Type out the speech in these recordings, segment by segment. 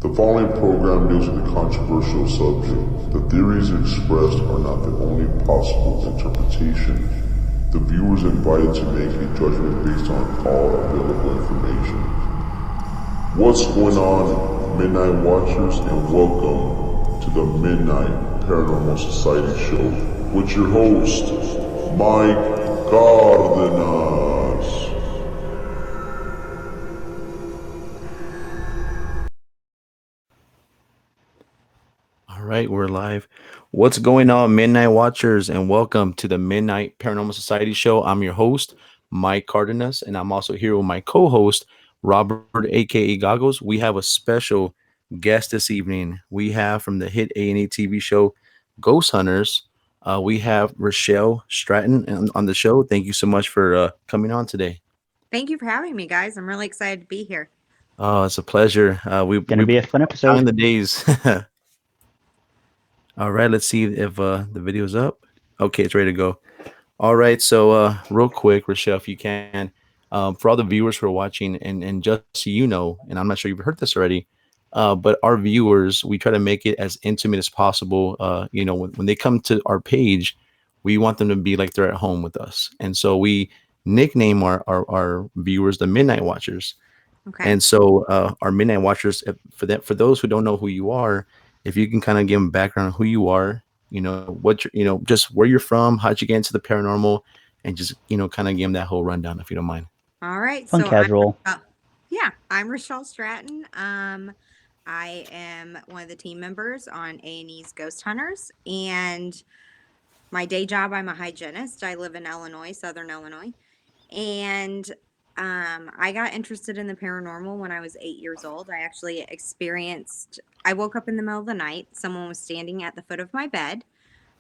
The following program deals with a controversial subject. The theories expressed are not the only possible interpretation. The viewer is invited to make a judgment based on all available information. What's going on, Midnight Watchers, and welcome to the Midnight Paranormal Society Show with your host, Mike Cardenas. All right, we're live. What's going on, Midnight Watchers, and welcome to the Midnight Paranormal Society Show. I'm your host, Mike Cardenas, and I'm also here with my co-host, Robert, aka Goggles. We have a special guest this evening. We have from the hit A&E TV show, Ghost Hunters. We have Richel Stratton on the show. Thank you so much for coming on today. Thank you for having me, guys. I'm really excited to be here. Oh, it's a pleasure. Gonna We be a fun counting episode. the days. All right, let's see if the video's up. Okay, it's ready to go. All right, so real quick, Rochelle, if you can, for all the viewers who are watching, and just so you know, and I'm not sure you've heard this already, but our viewers, we try to make it as intimate as possible. When they come to our page, we want them to be like they're at home with us, and so we nickname our viewers the Midnight Watchers. Okay. And so, our Midnight Watchers, for those who don't know who you are, if you can kind of give them background on who you are, just where you're from, how'd you get into the paranormal, and just kind of give them that whole rundown if you don't mind. All right. Fun casual. I'm Richel Stratton. I am one of the team members on A&E's Ghost Hunters, and my day job, I'm a hygienist. I live in Illinois, Southern Illinois, and I got interested in the paranormal when I was 8 years old. I woke up in the middle of the night. Someone was standing at the foot of my bed.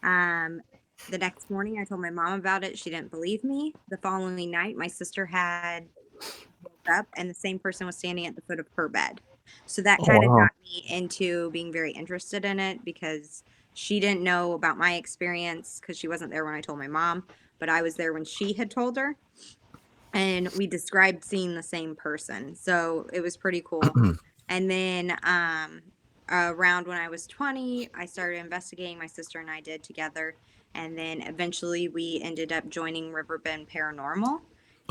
Um, the next morning, I told my mom about it. She didn't believe me. The following night, my sister had woke up, and the same person was standing at the foot of her bed. So that Oh kind of wow. got me into being very interested in it because she didn't know about my experience because she wasn't there when I told my mom, but I was there when she had told her. And we described seeing the same person. So it was pretty cool. And then around when I was 20, I started investigating. My sister and I did together. And then eventually we ended up joining Riverbend Paranormal.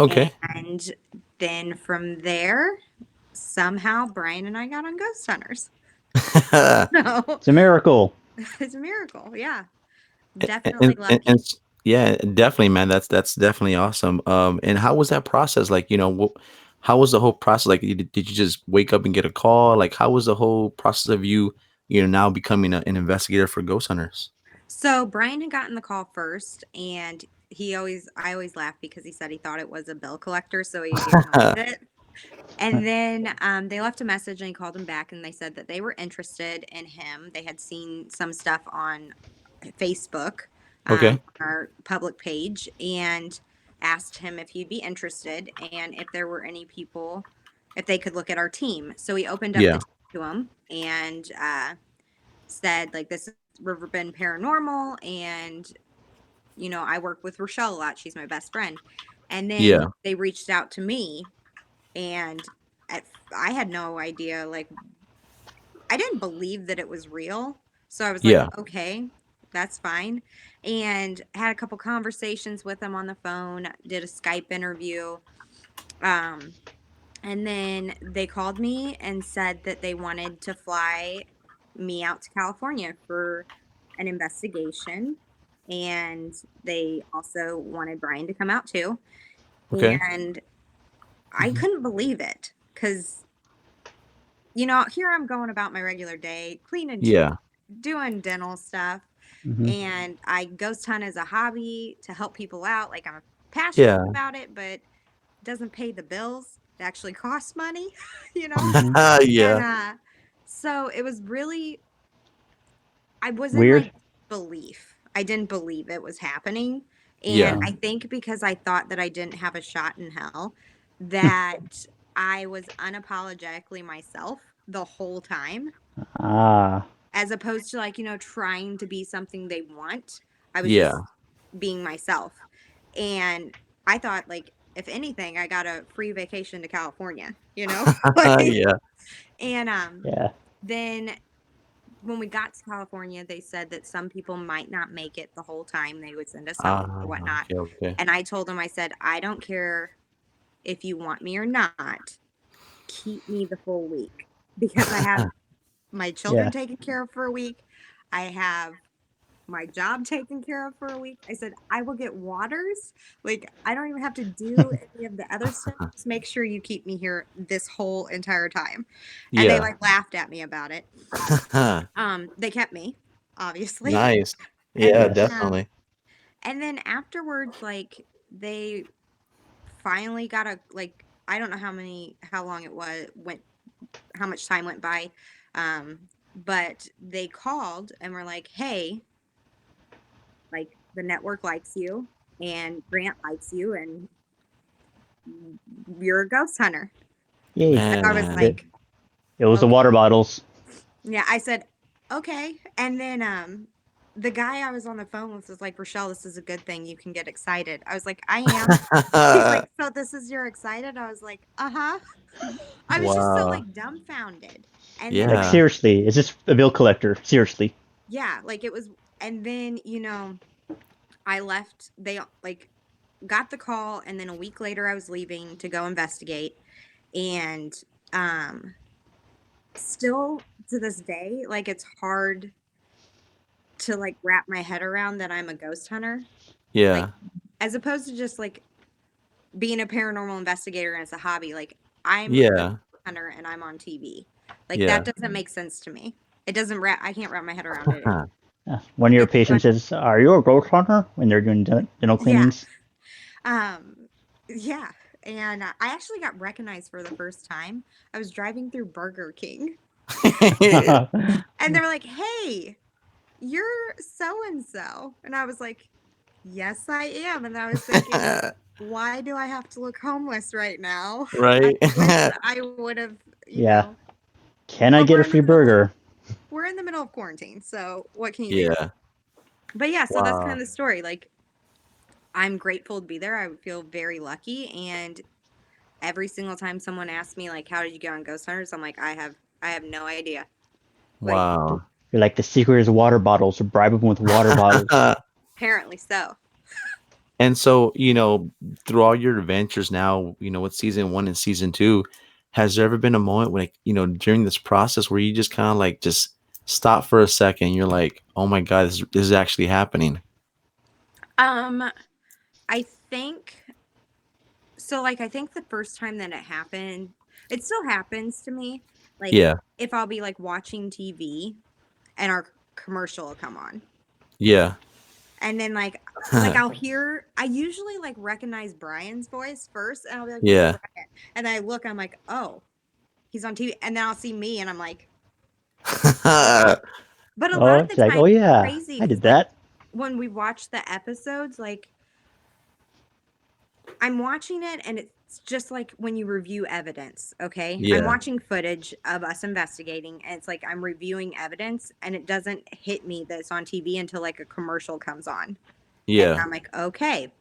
Okay. And then from there, somehow Brian and I got on Ghost Hunters. So It's a miracle. it's a miracle. Yeah. and, Definitely lucky. yeah, definitely, man. That's definitely awesome. And how was that process? Like, how was the whole process? Like, did you just wake up and get a call? Like, how was the whole process of you, now becoming an investigator for Ghost Hunters? So Brian had gotten the call first, and I always laugh because he said he thought it was a bill collector, so he ignored it. And then they left a message, and he called him back, and they said that they were interested in him. They had seen some stuff on Facebook, Okay. our public page, and asked him if he'd be interested and if there were any people, if they could look at our team. So he opened up the Yeah. team to him and said, like, this is Riverbend Paranormal, and I work with Rochelle a lot. She's my best friend. And then Yeah. they reached out to me, and I had no idea. Like, I didn't believe that it was real. So I was like, Yeah. okay, that's fine. And had a couple conversations with them on the phone, did a Skype interview. Um, and then they called me and said that they wanted to fly me out to California for an investigation. And they also wanted Brian to come out too. Okay. And I Mhm. couldn't believe it because, here I'm going about my regular day, cleaning, Yeah. doing dental stuff. Hmm. And I ghost hunt as a hobby to help people out. Like, I'm passionate Yeah. about it, but it doesn't pay the bills. It actually costs money, you know? Hmm. And Yeah. so it was really, I was in Weird. like belief. I didn't believe it was happening. And Yeah. I think because I thought that I didn't have a shot in hell, that I was unapologetically myself the whole time, Ah, as opposed to, like, trying to be something they want. I was Yeah. just being myself. And I thought, like, if anything, I got a free vacation to California, like, Yeah. and yeah. then when we got to California, they said that some people might not make it the whole time. They would send us home or whatnot. Okay. And I told them, I said, I don't care if you want me or not, keep me the full week because I have my children Yeah. taken care of for a week. I have my job taken care of for a week. I said, I will get waters. Like, I don't even have to do any of the other stuff. Just make sure you keep me here this whole entire time. And they Yeah. like laughed at me about it. They kept me, obviously. Nice. And Yeah, then, Yes. and then afterwards, like they finally got a like I don't know how long it went how much time went by, but they called and were like, "Hey, like the network likes you, and Grant likes you, and you're a ghost hunter." Yay. And I was Man. like, It was the "Okay." water bottles. Yeah, I said, "Okay." And then the guy I was on the phone with was like, "Rochelle, this is a good thing. You can get excited." I was like, "I am." He's like, "So this is you're excited?" I was like, "Uh-huh." I was just so Wow. like dumbfounded. And then Like, Yeah. seriously, is this a bill collector? Seriously. yeah, like it was and then, I left they like got the call and then a week later I was leaving to go investigate and um still to this day like it's hard to like wrap my head around that I'm a ghost hunter. Like Yeah. as opposed to just like being a paranormal investigator and it's a hobby, like I'm a ghost Yeah. hunter and I'm on TV. Like that Yeah. doesn't make sense to me. It doesn't wrap I can't wrap my head around it. One of your It's fun. patients says, "Are you a ghost hunter?" when they're doing dental Yeah. cleanings. Um yeah. And I actually got recognized for the first time. I was driving through Burger King and they were like, "Hey, you're so and so." And I was like, "Yes, I am." And I was thinking, why do I have to look homeless right now? I Right? wish I would have, Yeah. Can I but get a free burger? we're in the middle of quarantine, so what can you do? Yeah. But yeah, so that's kind Wow. of the story. Like I'm grateful to be there. I feel very lucky and every single time someone asks me like how did you get on Ghost Hunters, I'm like I have no idea. Like Wow. You're like, the secret is water bottles. So bribe them with water bottles. apparently so. And so, through all your adventures now, with season 1 and season 2, has there ever been a moment where, like, during this process where you just kind of like just stop for a second? You're like, oh my God, this is actually happening. Um I think so like I think the first time that it happened, it still happens to me. Like Yeah. if I'll be like watching TV and our commercial will come on. Yeah. And then like I usually like recognize Brian's voice first and I'll be like, "This is Yeah. Brian." And then I look, I'm like, "Oh, he's on TV." And then I'll see me and I'm like, but a Oh, lot of the it's like, time oh it's yeah, crazy I because did like that. when we watch the episodes, like I'm watching it and it's just like when you review evidence, okay? I'm Yeah. watching footage of us investigating and it's like I'm reviewing evidence and it doesn't hit me that it's on TV until like a commercial comes on. And Yeah. I'm like, "Okay,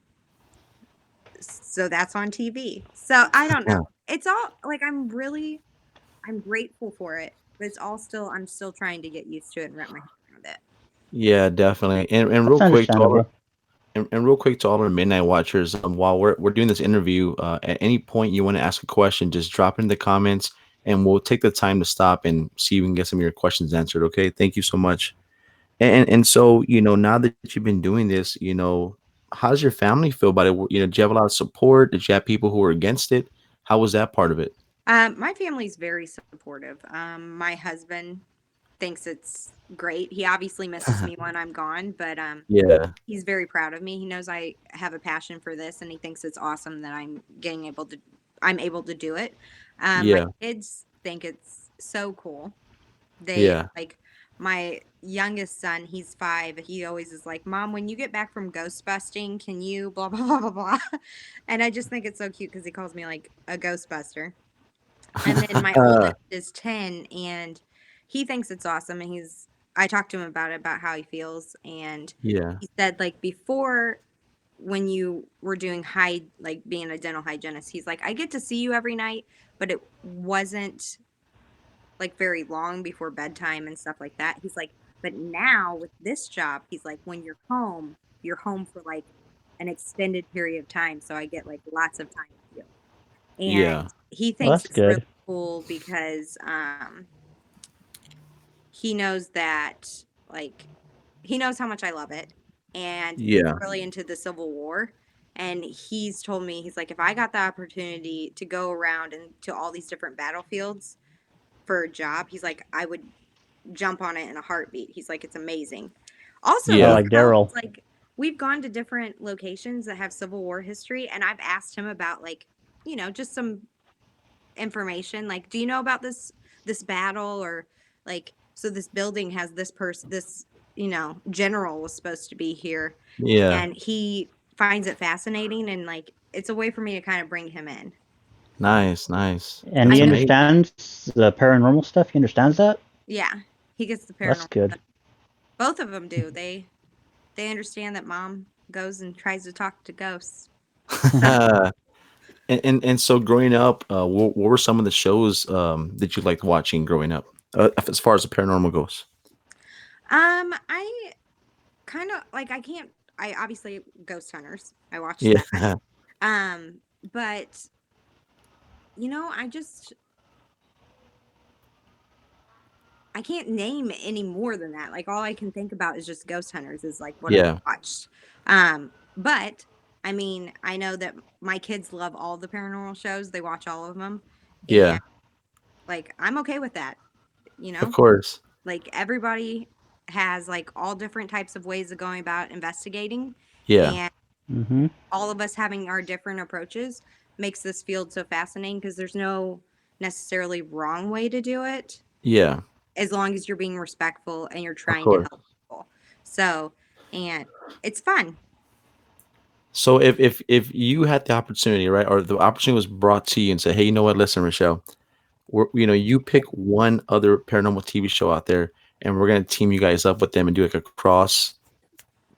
so that's on TV." So I don't know. It's all like I'm grateful for it, but it's all still I'm still trying to get used to it and wrap my head around it. Yeah, definitely. And That's real quick to all our understandable. and real quick to all our midnight watchers, while we're doing this interview, at any point you want to ask a question, just drop it in the comments and we'll take the time to stop and see if we can get some of your questions answered. Okay. Thank you so much. And so, now that you've been doing this, how does your family feel about it? Did you have a lot of support? Did you have people who were against it? How was that part of it? My family's very supportive. My husband thinks it's great. He obviously misses me when I'm gone, but Yeah. he's very proud of me. He knows I have a passion for this, and he thinks it's awesome that I'm able to do it. My Yeah. kids think it's so cool. They Yeah. like my youngest son, he's 5. He always is like, "Mom, when you get back from ghost busting, can you blah blah blah blah blah?" And I just think it's so cute because he calls me like a ghostbuster. And then my oldest is 10 and he thinks it's awesome and I talked to him about it, about how he feels, and Yeah. he said like before when you were doing like being a dental hygienist, he's like, "I get to see you every night, but it wasn't like very long before bedtime and stuff like that. He's like, but now with this job, he's like, when you're home for like an extended period of time. So I get like lots of time with you. Yeah. And he Well, thinks that's it's really good. cool because he knows that like he knows how much I love it, and he's Yeah. really into the Civil War. And he's told me, he's like, if I got the opportunity to go around and to all these different battlefields for a job, he's like, I would jump on it in a heartbeat. He's like, it's amazing. Also, Oh, Yeah. you like know, Daryl. it's like we've gone to different locations that have Civil War history, and I've asked him about like, just some information. Like, do you know about this battle, or like, so this building has this person, this general was supposed to be here, Yeah. and he finds it fascinating, and like it's a way for me to kind of bring him in. Nice. Nice. And I That's he know, amazing. understands the paranormal stuff. He understands that. yeah, he gets the That's paranormal good. stuff. Both of them do. They understand that mom goes and tries to talk to ghosts. So And so growing up, what were some of the shows that you liked watching growing up, as far as the paranormal goes? I kind of like, I obviously, Ghost Hunters, I watched Yeah. that. But I just, I can't name any more than that. Like, all I can think about is just Ghost Hunters is like what I Yeah. watched. But I mean, I know that my kids love all the paranormal shows. They watch all of them. And Yeah. like, I'm okay with that, you Of know? course. Like, everybody has like all different types of ways of going about investigating, Yeah. and Mm-hmm. all of us having our different approaches makes this field so fascinating, because there's no necessarily wrong way to do it, Yeah. as long as you're being respectful and you're Of trying to course. help people. So, and it's fun. So if you had the opportunity, right, or the opportunity was brought to you and said, "Hey, you know what? Listen, Rochelle, you pick one other paranormal TV show out there, and we're gonna team you guys up with them and do like a cross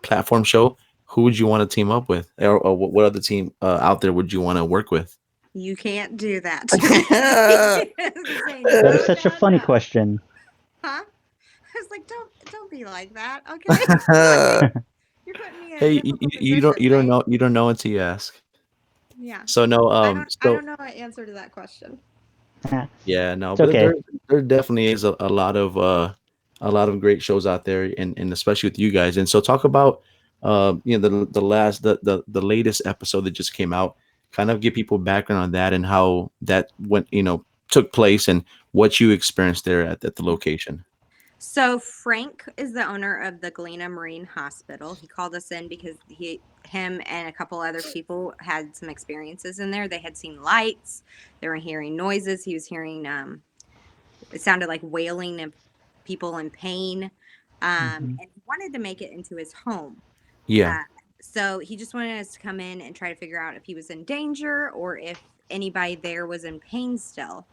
platform show." Who would you want to team up with, or what other team out there would you want to work with? You can't do that to me. Say That is no, such a no, funny no. question. Huh? I was like, don't be like that, okay? Like, you're putting me in a Hey, you, difficult you don't position, you don't right? know until you ask. Yeah. So no, I so don't know what answer to that question. yeah, no, It's but okay. there definitely is a lot of great shows out there, and especially with you guys. And so talk about the latest episode that just came out. Kind of give people background on that and how that went, took place, and what you experienced there at the location. So Frank is the owner of the Galena Marine Hospital. He called us in because him and a couple other people had some experiences in there. They had seen lights. They were hearing noises. He was hearing, it sounded like wailing of people in pain. Mm-hmm. And he wanted to make it into his home. Yeah, Uh, so he just wanted us to come in and try to figure out if he was in danger, or if anybody there was in pain still.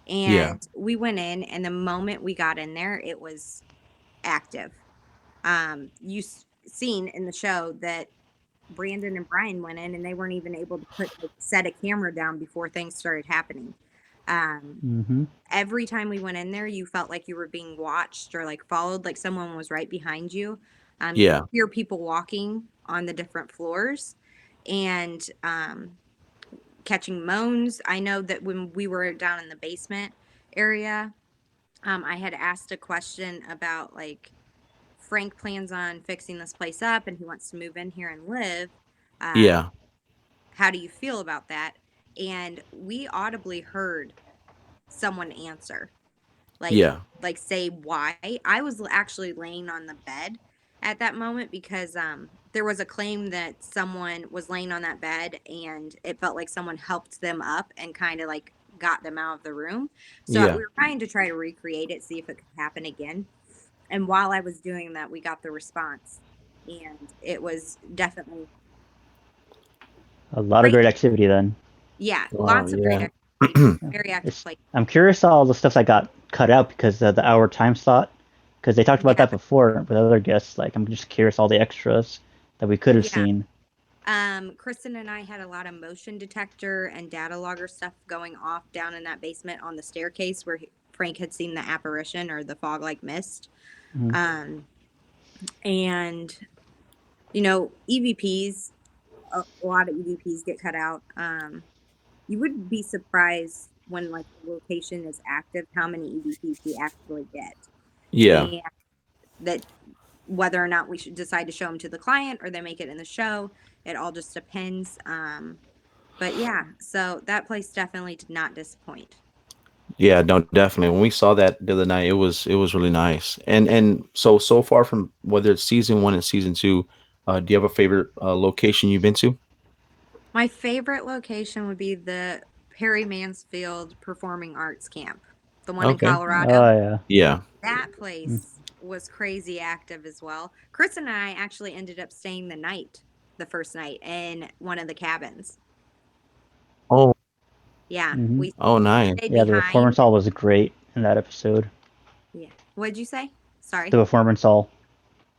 yeah, And we went in, and the moment we got in there, it was active. Seen in the show that Brandon and Brian went in, and they weren't even able to set a camera down before things started happening. Um, Mm-hmm. every time we went in there, you felt like you were being watched or like followed, like someone was right behind you. You yeah, hear people walking on the different floors, and catching moans. I know that when we were down in the basement area, I had asked a question about like, Frank plans on fixing this place up and he wants to move in here and live. Uh, yeah, how do you feel about that? And we audibly heard someone answer, like yeah, say why. I was actually laying on the bed at that moment, because there was a claim that someone was laying on that bed, and it felt like someone helped them up and kind of like got them out of the room. So yeah. we were trying to try to recreate it, see if it could happen again. And while I was doing that, we got the response, and it was definitely A lot of great. great activity then. Yeah, Wow, lots of great yeah, activity. Very active place. I'm curious all the stuff that got cut out because of the hour time slot. Because they talked about Yeah, that before with other guests. Like, I'm just curious all the extras that we could have yeah. seen. Kristen and I had a lot of motion detector and data logger stuff going off down in that basement on the staircase where Frank had seen the apparition or the fog-like mist. Mhm. And, you know, EVPs, a lot of EVPs get cut out. You would be surprised when like the location is active, how many EVPs we actually get. Yeah. And that whether or not we should decide to show them to the client or they make it in the show, it all just depends. But yeah, so that place definitely did not disappoint. Yeah, no, definitely. When we saw that the other night, it was really nice. And so far from whether it's season one and season two, do you have a favorite location you've been to? My favorite location would be the Perry Mansfield Performing Arts Camp, the one in Okay. Colorado. Oh yeah. Yeah. That Mm. place was crazy active as well. Chris and I actually ended up staying the first night in one of the cabins. Oh, Yeah, Hmm. we oh, nice. stayed Yeah, the performance behind. hall was great in that episode. Yeah. What'd you say? Sorry. The performance hall,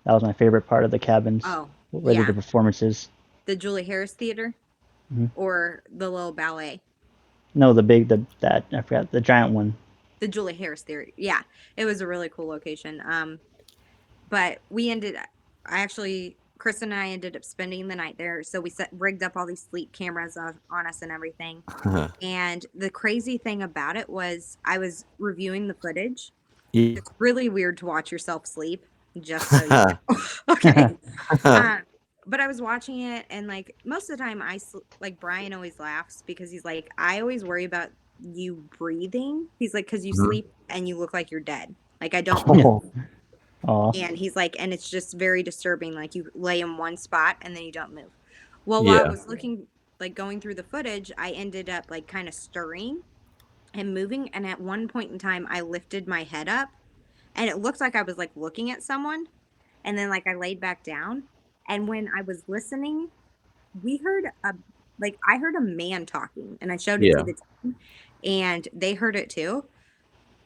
that was my favorite part of the cabins, Oh, where they did yeah. the performances. The Julie Harris Theater Hmm. or the little ballet? No, that I forgot the giant one. The Julie Harris Theater. Yeah, it was a really cool location. But I actually, Chris and I ended up spending the night there. So we rigged up all these sleep cameras on us and everything. And the crazy thing about it was I was reviewing the footage. Yeah. It's really weird to watch yourself sleep, just so you know. Okay. Um, but I was watching it, and like most of the time, like Brian always laughs because he's like, I always worry about you breathing. He's like, because you Mhm. sleep and you look like you're dead. Like I don't Yeah. Oh, move. Aw. And he's like, and it's just very disturbing. Like you lay in one spot and then you don't move. Well, while I yeah. was looking, like going through the footage, I ended up like kind of stirring and moving. And at one point in time, I lifted my head up and it looked like I was like looking at someone. And then like I laid back down. And when I was listening, we heard I heard a man talking and I showed it to Yeah. the team and they heard it too.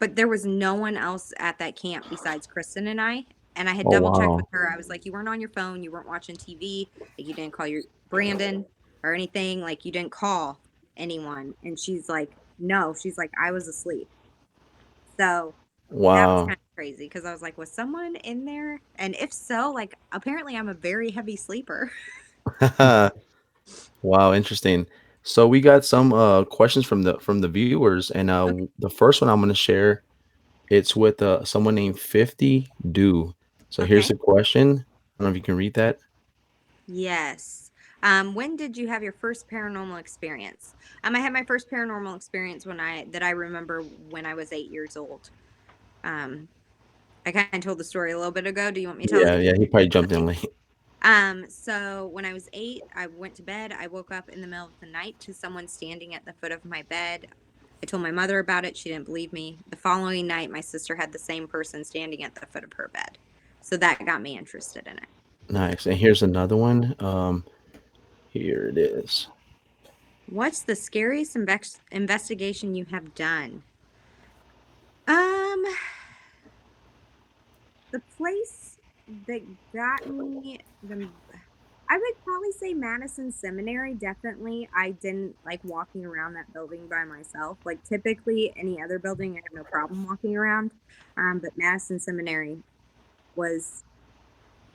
But there was no one else at that camp besides Kristen and I. And I had Oh, double checked with wow. her. I was like, you weren't on your phone, you weren't watching TV, like you didn't call your Brandon or anything, like you didn't call anyone. And she's like, no, she's like, I was asleep. So that was kind Wow. of crazy because I was like, was someone in there? And if so, like apparently I'm a very heavy sleeper. Wow, interesting. So we got some questions from the viewers, and Okay. the first one I'm going to share, it's with someone named 50 Do. So here's Okay. the question. I don't know if you can read that. Yes. When did you have your first paranormal experience? I had my first paranormal experience that I remember when I was 8 years old. Um, I kind of told the story a little bit ago. Do you want me to tell it Yeah, yeah, again? he probably jumped in Okay. late. So when I was 8, I went to bed. I woke up in the middle of the night to someone standing at the foot of my bed. I told my mother about it. She didn't believe me. The following night, my sister had the same person standing at the foot of her bed. So that got me interested in it. Nice. And here's another one. Here it is. What's the scariest investigation you have done? Um, the place that got me I would probably say Madison Seminary. Definitely, I didn't like walking around that building by myself. Like typically, any other building, I have no problem walking around. But Madison Seminary was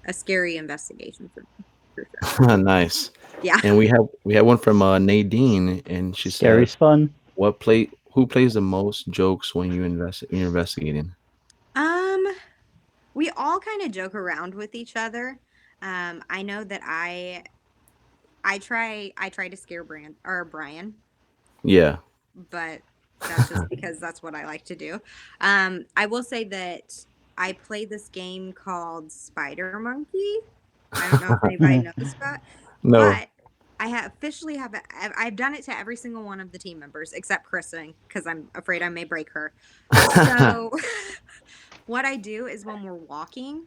a scary investigation for me, for sure. Nice. Yeah. And we have one from Nadine, and she Scary's says, fun. who plays the most jokes when you're investigating? Um, we all kind of joke around with each other. I know that I try to scare Brian, Yeah. but that's just because that's what I like to do. I will say that I play this game called Spider Monkey. I don't know if anybody knows about, No. but I have officially I've done it to every single one of the team members except Kristen because I'm afraid I may break her. So what I do is when we're walking,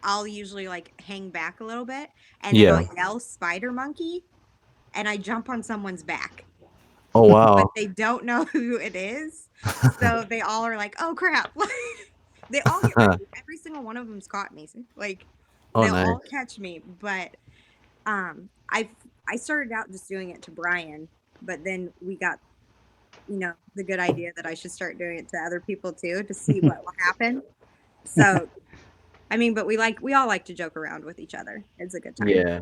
I'll usually like hang back a little bit and then Yeah. I'll yell Spider Monkey and I jump on someone's back. Oh, But wow. they don't know who it is. So they all are like, "Oh crap." They all get ready. Every single one of them's caught me. Like Oh, they'll all nice. catch me, but I started out just doing it to Brian, but then we got the good idea that I should start doing it to other people too, to see what will happen. So, I mean, but we all like to joke around with each other. It's a good time. Yeah.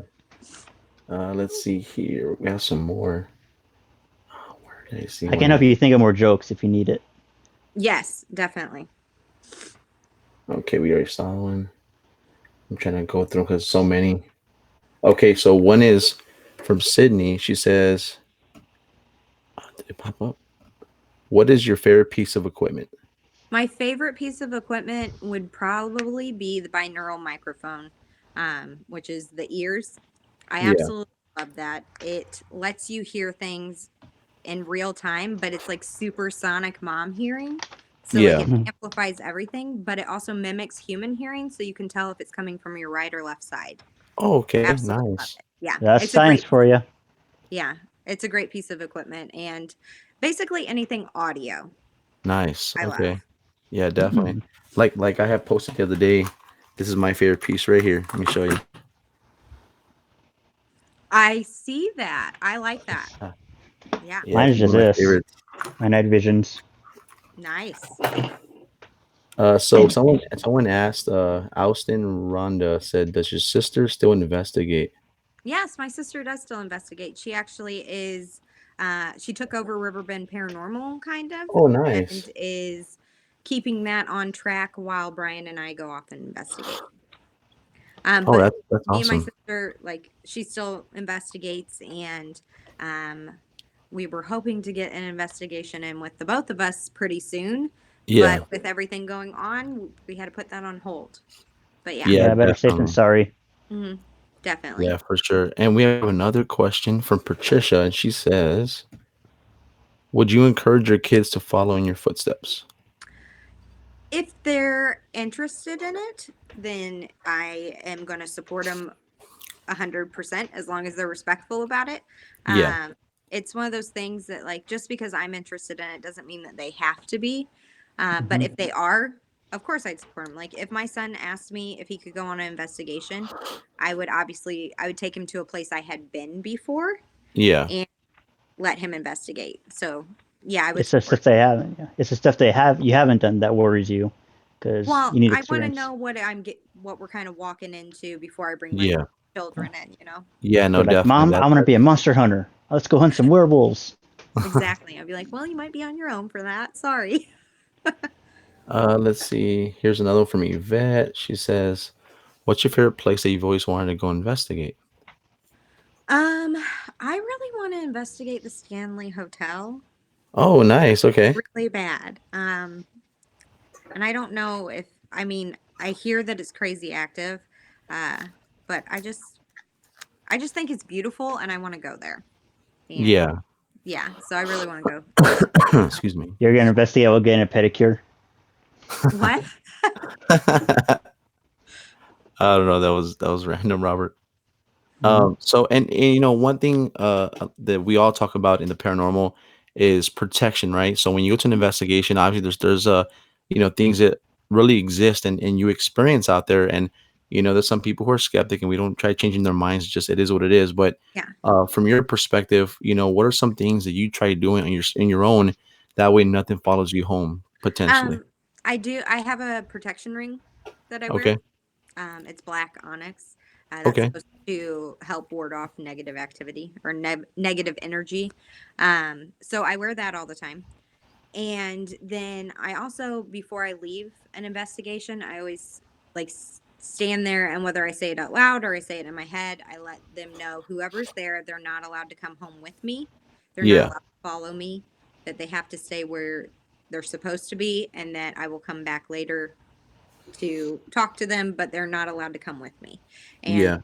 Let's see here. We have some more. Where did I see I one can help at? you think of more jokes if you need it. Yes, definitely. Okay, we already saw one. I'm trying to go through because so many. Okay, so one is from Sydney. She says, did it pop up? What is your favorite piece of equipment? My favorite piece of equipment would probably be the binaural microphone, which is the ears. I Yeah. absolutely love that. It lets you hear things in real time, but it's like supersonic mom hearing. So like Yeah. it Mhm. amplifies everything, but it also mimics human hearing, so you can tell if it's coming from your right or left side. Oh, okay. Absolutely love Nice. it. Yeah, That's it's a science great for you. yeah, it's a great piece of equipment, and basically anything audio Nice. I Okay. love. Yeah, definitely. Like I have posted the other day. This is my favorite piece right here. Let me show you. I see that. I like that. Uh, Yeah, Yeah, Mine it's is one just of my this. favorites. My night visions. nice. So someone asked, Austin Rhonda said, does your sister still investigate? Yes, my sister does still investigate. She actually is she took over Riverbend Paranormal kind of Oh, and nice. is keeping that on track while Brian and I go off and investigate. Oh, But that's me and my awesome. sister, like, she still investigates, and we were hoping to get an investigation in with the both of us pretty soon. Yeah. But with everything going on, we had to put that on hold. But yeah, Yeah, Yeah, better safe than definitely. sorry. hmm definitely. Yeah, for sure. And we have another question from Patricia, and she says, would you encourage your kids to follow in your footsteps? If they're interested in it, then I am going to support them 100% as long as they're respectful about it. Yeah. It's one of those things that, like, just because I'm interested in it doesn't mean that they have to be. But Mhm. if they are, of course I'd support them. Like, if my son asked me if he could go on an investigation, I would take him to a place I had been before Yeah. and let him investigate. So yeah, I would It's the support. stuff they haven't. Yeah. It's the stuff you haven't done that worries you, because Well, you need I want to experience. know what we're kind of walking into before I bring my Yeah. children in. Yeah, no, You're like, definitely. Mom, I want to be a monster hunter. Let's go hunt some werewolves. Exactly. I'd be like, well, you might be on your own for that. Sorry. Let's see. Here's another one from Yvette. She says, what's your favorite place that you've always wanted to go investigate? I really want to investigate the Stanley Hotel Oh, nice. Okay. really bad. And I don't know if, I mean, I hear that it's crazy active, uh, but I just think it's beautiful and I want to go there. And Yeah. yeah, so I really want to go investigate. Excuse me. You're gonna investigate while getting a pedicure. What? I don't know. That was random, Robert. Mhm. So and one thing that we all talk about in the paranormal is protection, right? So when you go to an investigation, obviously there's things that really exist and you experience out there, and there's some people who are skeptic and we don't try changing their minds. Just it is what it is. But Yeah. from your perspective, what are some things that you try doing on your own, that way nothing follows you home potentially? Um, I have a protection ring that I wear. Okay. It's black onyx. That's Okay. supposed to help ward off negative activity or negative energy. So I wear that all the time. And then I also, before I leave an investigation, I always like stand there, and whether I say it out loud or I say it in my head, I let them know, whoever's there, they're not allowed to come home with me. They're not Yeah. allowed to follow me, that they have to stay where they're supposed to be, and that I will come back later to talk to them, but they're not allowed to come with me. And Yeah.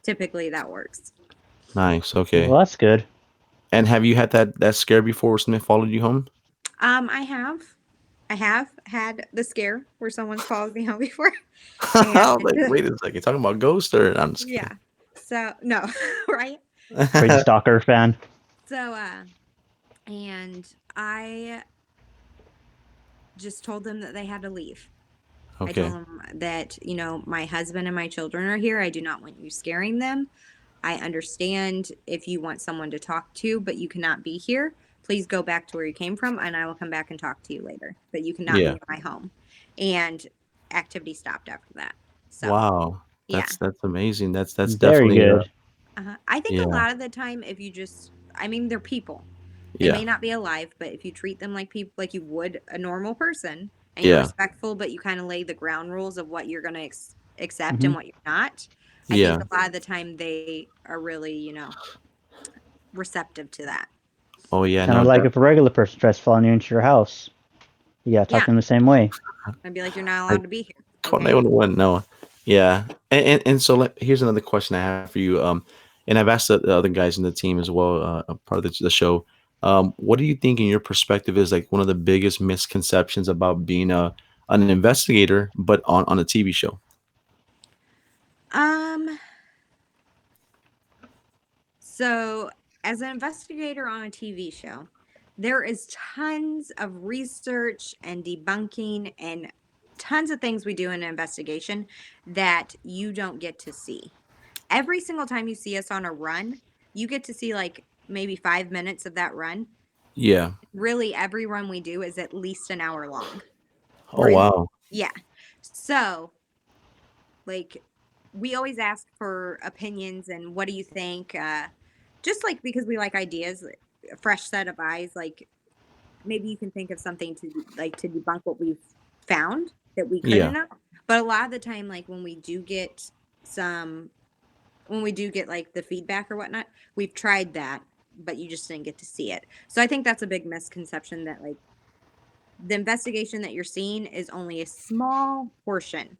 typically that works. Nice. Well, Okay. that's good. And have you had that scare before where something followed you home? I have. I have had the scare where someone's followed me home before. And I was like, wait a second, talking about ghost, or I'm just yeah. kidding. So no, right? Crazy stalker fan. So and I just told them that they had to leave. I told Okay. them that, my husband and my children are here. I do not want you scaring them. I understand if you want someone to talk to, but you cannot be here. Please please go back to where you came from, and I will come back and talk to you later. But you cannot be Yeah. in my home. And activity stopped after that. So Wow. yeah. That's amazing. That's Very definitely good. I think a yeah. lot of the time, if you just, I mean, they're people. They Yeah. may not be alive, but if you treat them like people, like you would a normal person, and you're Yeah. respectful, but you kind of lay the ground rules of what you're going to accept and Hmm. what you're not, I think Yeah. a lot of the time they are really, receptive to that. Oh yeah, Kind no, of like if a regular person tries following you into your house, you gotta talk Yeah. to them the same way. I'd be like, you're not I allowed to be here. call Okay. 911. No. Yeah. And so here's another question I have for you. And I've asked the other guys in the team as well, a part of the show. What do you think in your perspective is like one of the biggest misconceptions about being an investigator, but on a TV show? Um, So, as an investigator on a TV show, there is tons of research and debunking and tons of things we do in an investigation that you don't get to see. Every single time you see us on a run, you get to see like maybe 5 minutes of that run. Yeah. Really, every run we do is at least an hour long. Oh wow. Yeah. So, like, we always ask for opinions and what do you think? Just like because we like ideas, a fresh set of eyes. Like maybe you can think of something to debunk what we've found that we Yeah. couldn't have. But a lot of the time, like some, when we do get like the feedback or whatnot, we've tried that, but you just didn't get to see it. So I think that's a big misconception that like the investigation that you're seeing is only a small portion of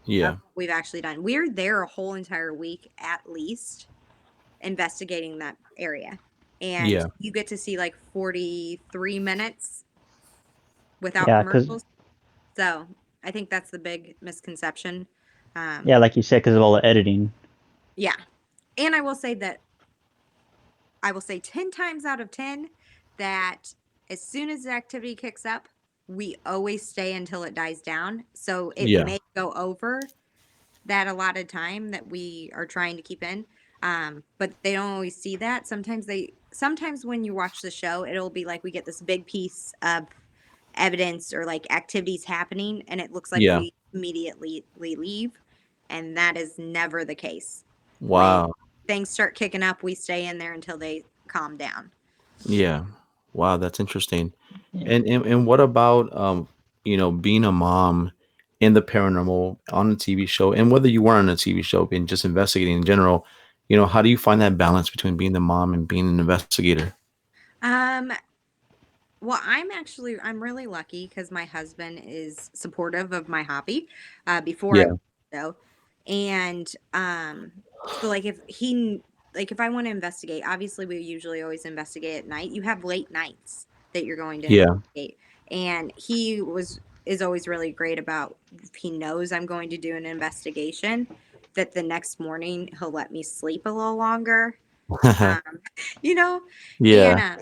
Yeah. what we've actually done. We're there a whole entire week at least investigating that area. And Yeah. you get to see like 43 minutes without Yeah, because commercials. So I think that's the big misconception. yeah, Um, like you said, because of all the editing. yeah. And I will say that I will say 10 times out of 10 that as soon as the activity kicks up, we always stay until it dies down. So it Yeah. may go over that allotted time that we are trying to keep in. But they don't always see that. Sometimes when you watch the show, it'll be like we get this big piece of evidence or like activities happening, and it looks like Yeah. we immediately leave. And that is never the case. When Wow. things start kicking up, we stay in there until they calm down. Yeah. Wow, that's interesting. Yeah. And what about being a mom in the paranormal on a TV show, and whether you weren't on a TV show and just investigating in general, how do you find that balance between being the mom and being an investigator? Um, Well, I'm really lucky because my husband is supportive of my hobby. Before I Yeah. was so, and so like if I want to investigate, obviously we usually always investigate at night. You have late nights that you're going to Yeah. investigate, and is always really great about if he knows I'm going to do an investigation, that the next morning he'll let me sleep a little longer. Um, you know, and Yeah.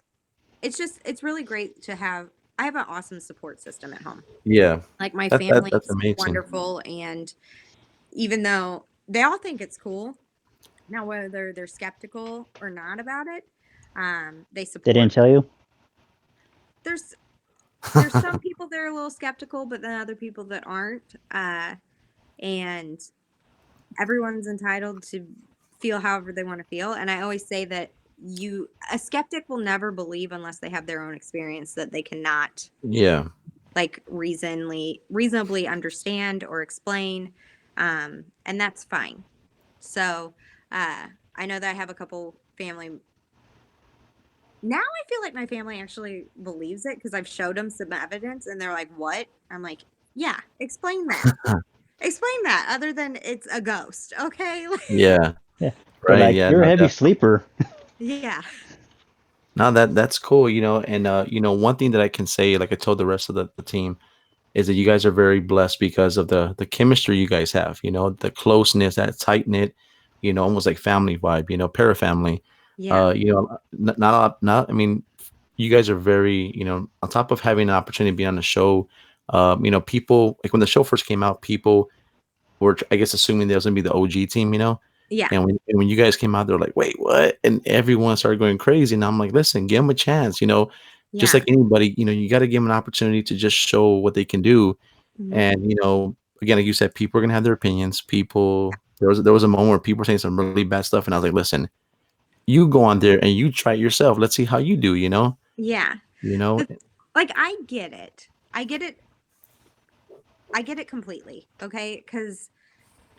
it's really great to have. I have an awesome support system at home. Yeah. Like my That's family's amazing. wonderful, and even though they all think it's cool, now whether they're skeptical or not about it, they They support. didn't tell you? There's there's some people that are a little skeptical, but then other people that aren't. And everyone's entitled to feel however they want to feel. And I always say that a skeptic will never believe unless they have their own experience that they cannot Yeah. like reasonably understand or explain, and that's fine. So I know that I have a couple family now. I feel like my family actually believes it because I've showed them some evidence and they're like, what? I'm like, yeah, explain that other than it's a ghost. Okay. Yeah. Yeah. They're Right. like, Yeah. you're a No, heavy definitely. sleeper. Yeah. No, that's cool. And one thing that I can say, like I told the rest of the team, is that you guys are very blessed because of the chemistry you guys have. The closeness, that tight knit, almost like family vibe. Parafamily. Yeah. Not. I mean, you guys are very. On top of having an opportunity to be on the show, people like when the show first came out, people were, I guess, assuming there was gonna be the OG team. Yeah. And when you guys came out, they're like, "Wait, what?" And everyone started going crazy. And I'm like, "Listen, give them a chance. Just Yeah. like anybody, you got to give them an opportunity to just show what they can do." Mhm. And again, like you said, people are gonna have their opinions. There was a moment where people were saying some really bad stuff, and I was like, "Listen, you go on there and you try it yourself. Let's see how you do." Yeah. You know. Like, I get it. I get it. I get it completely. Okay. Because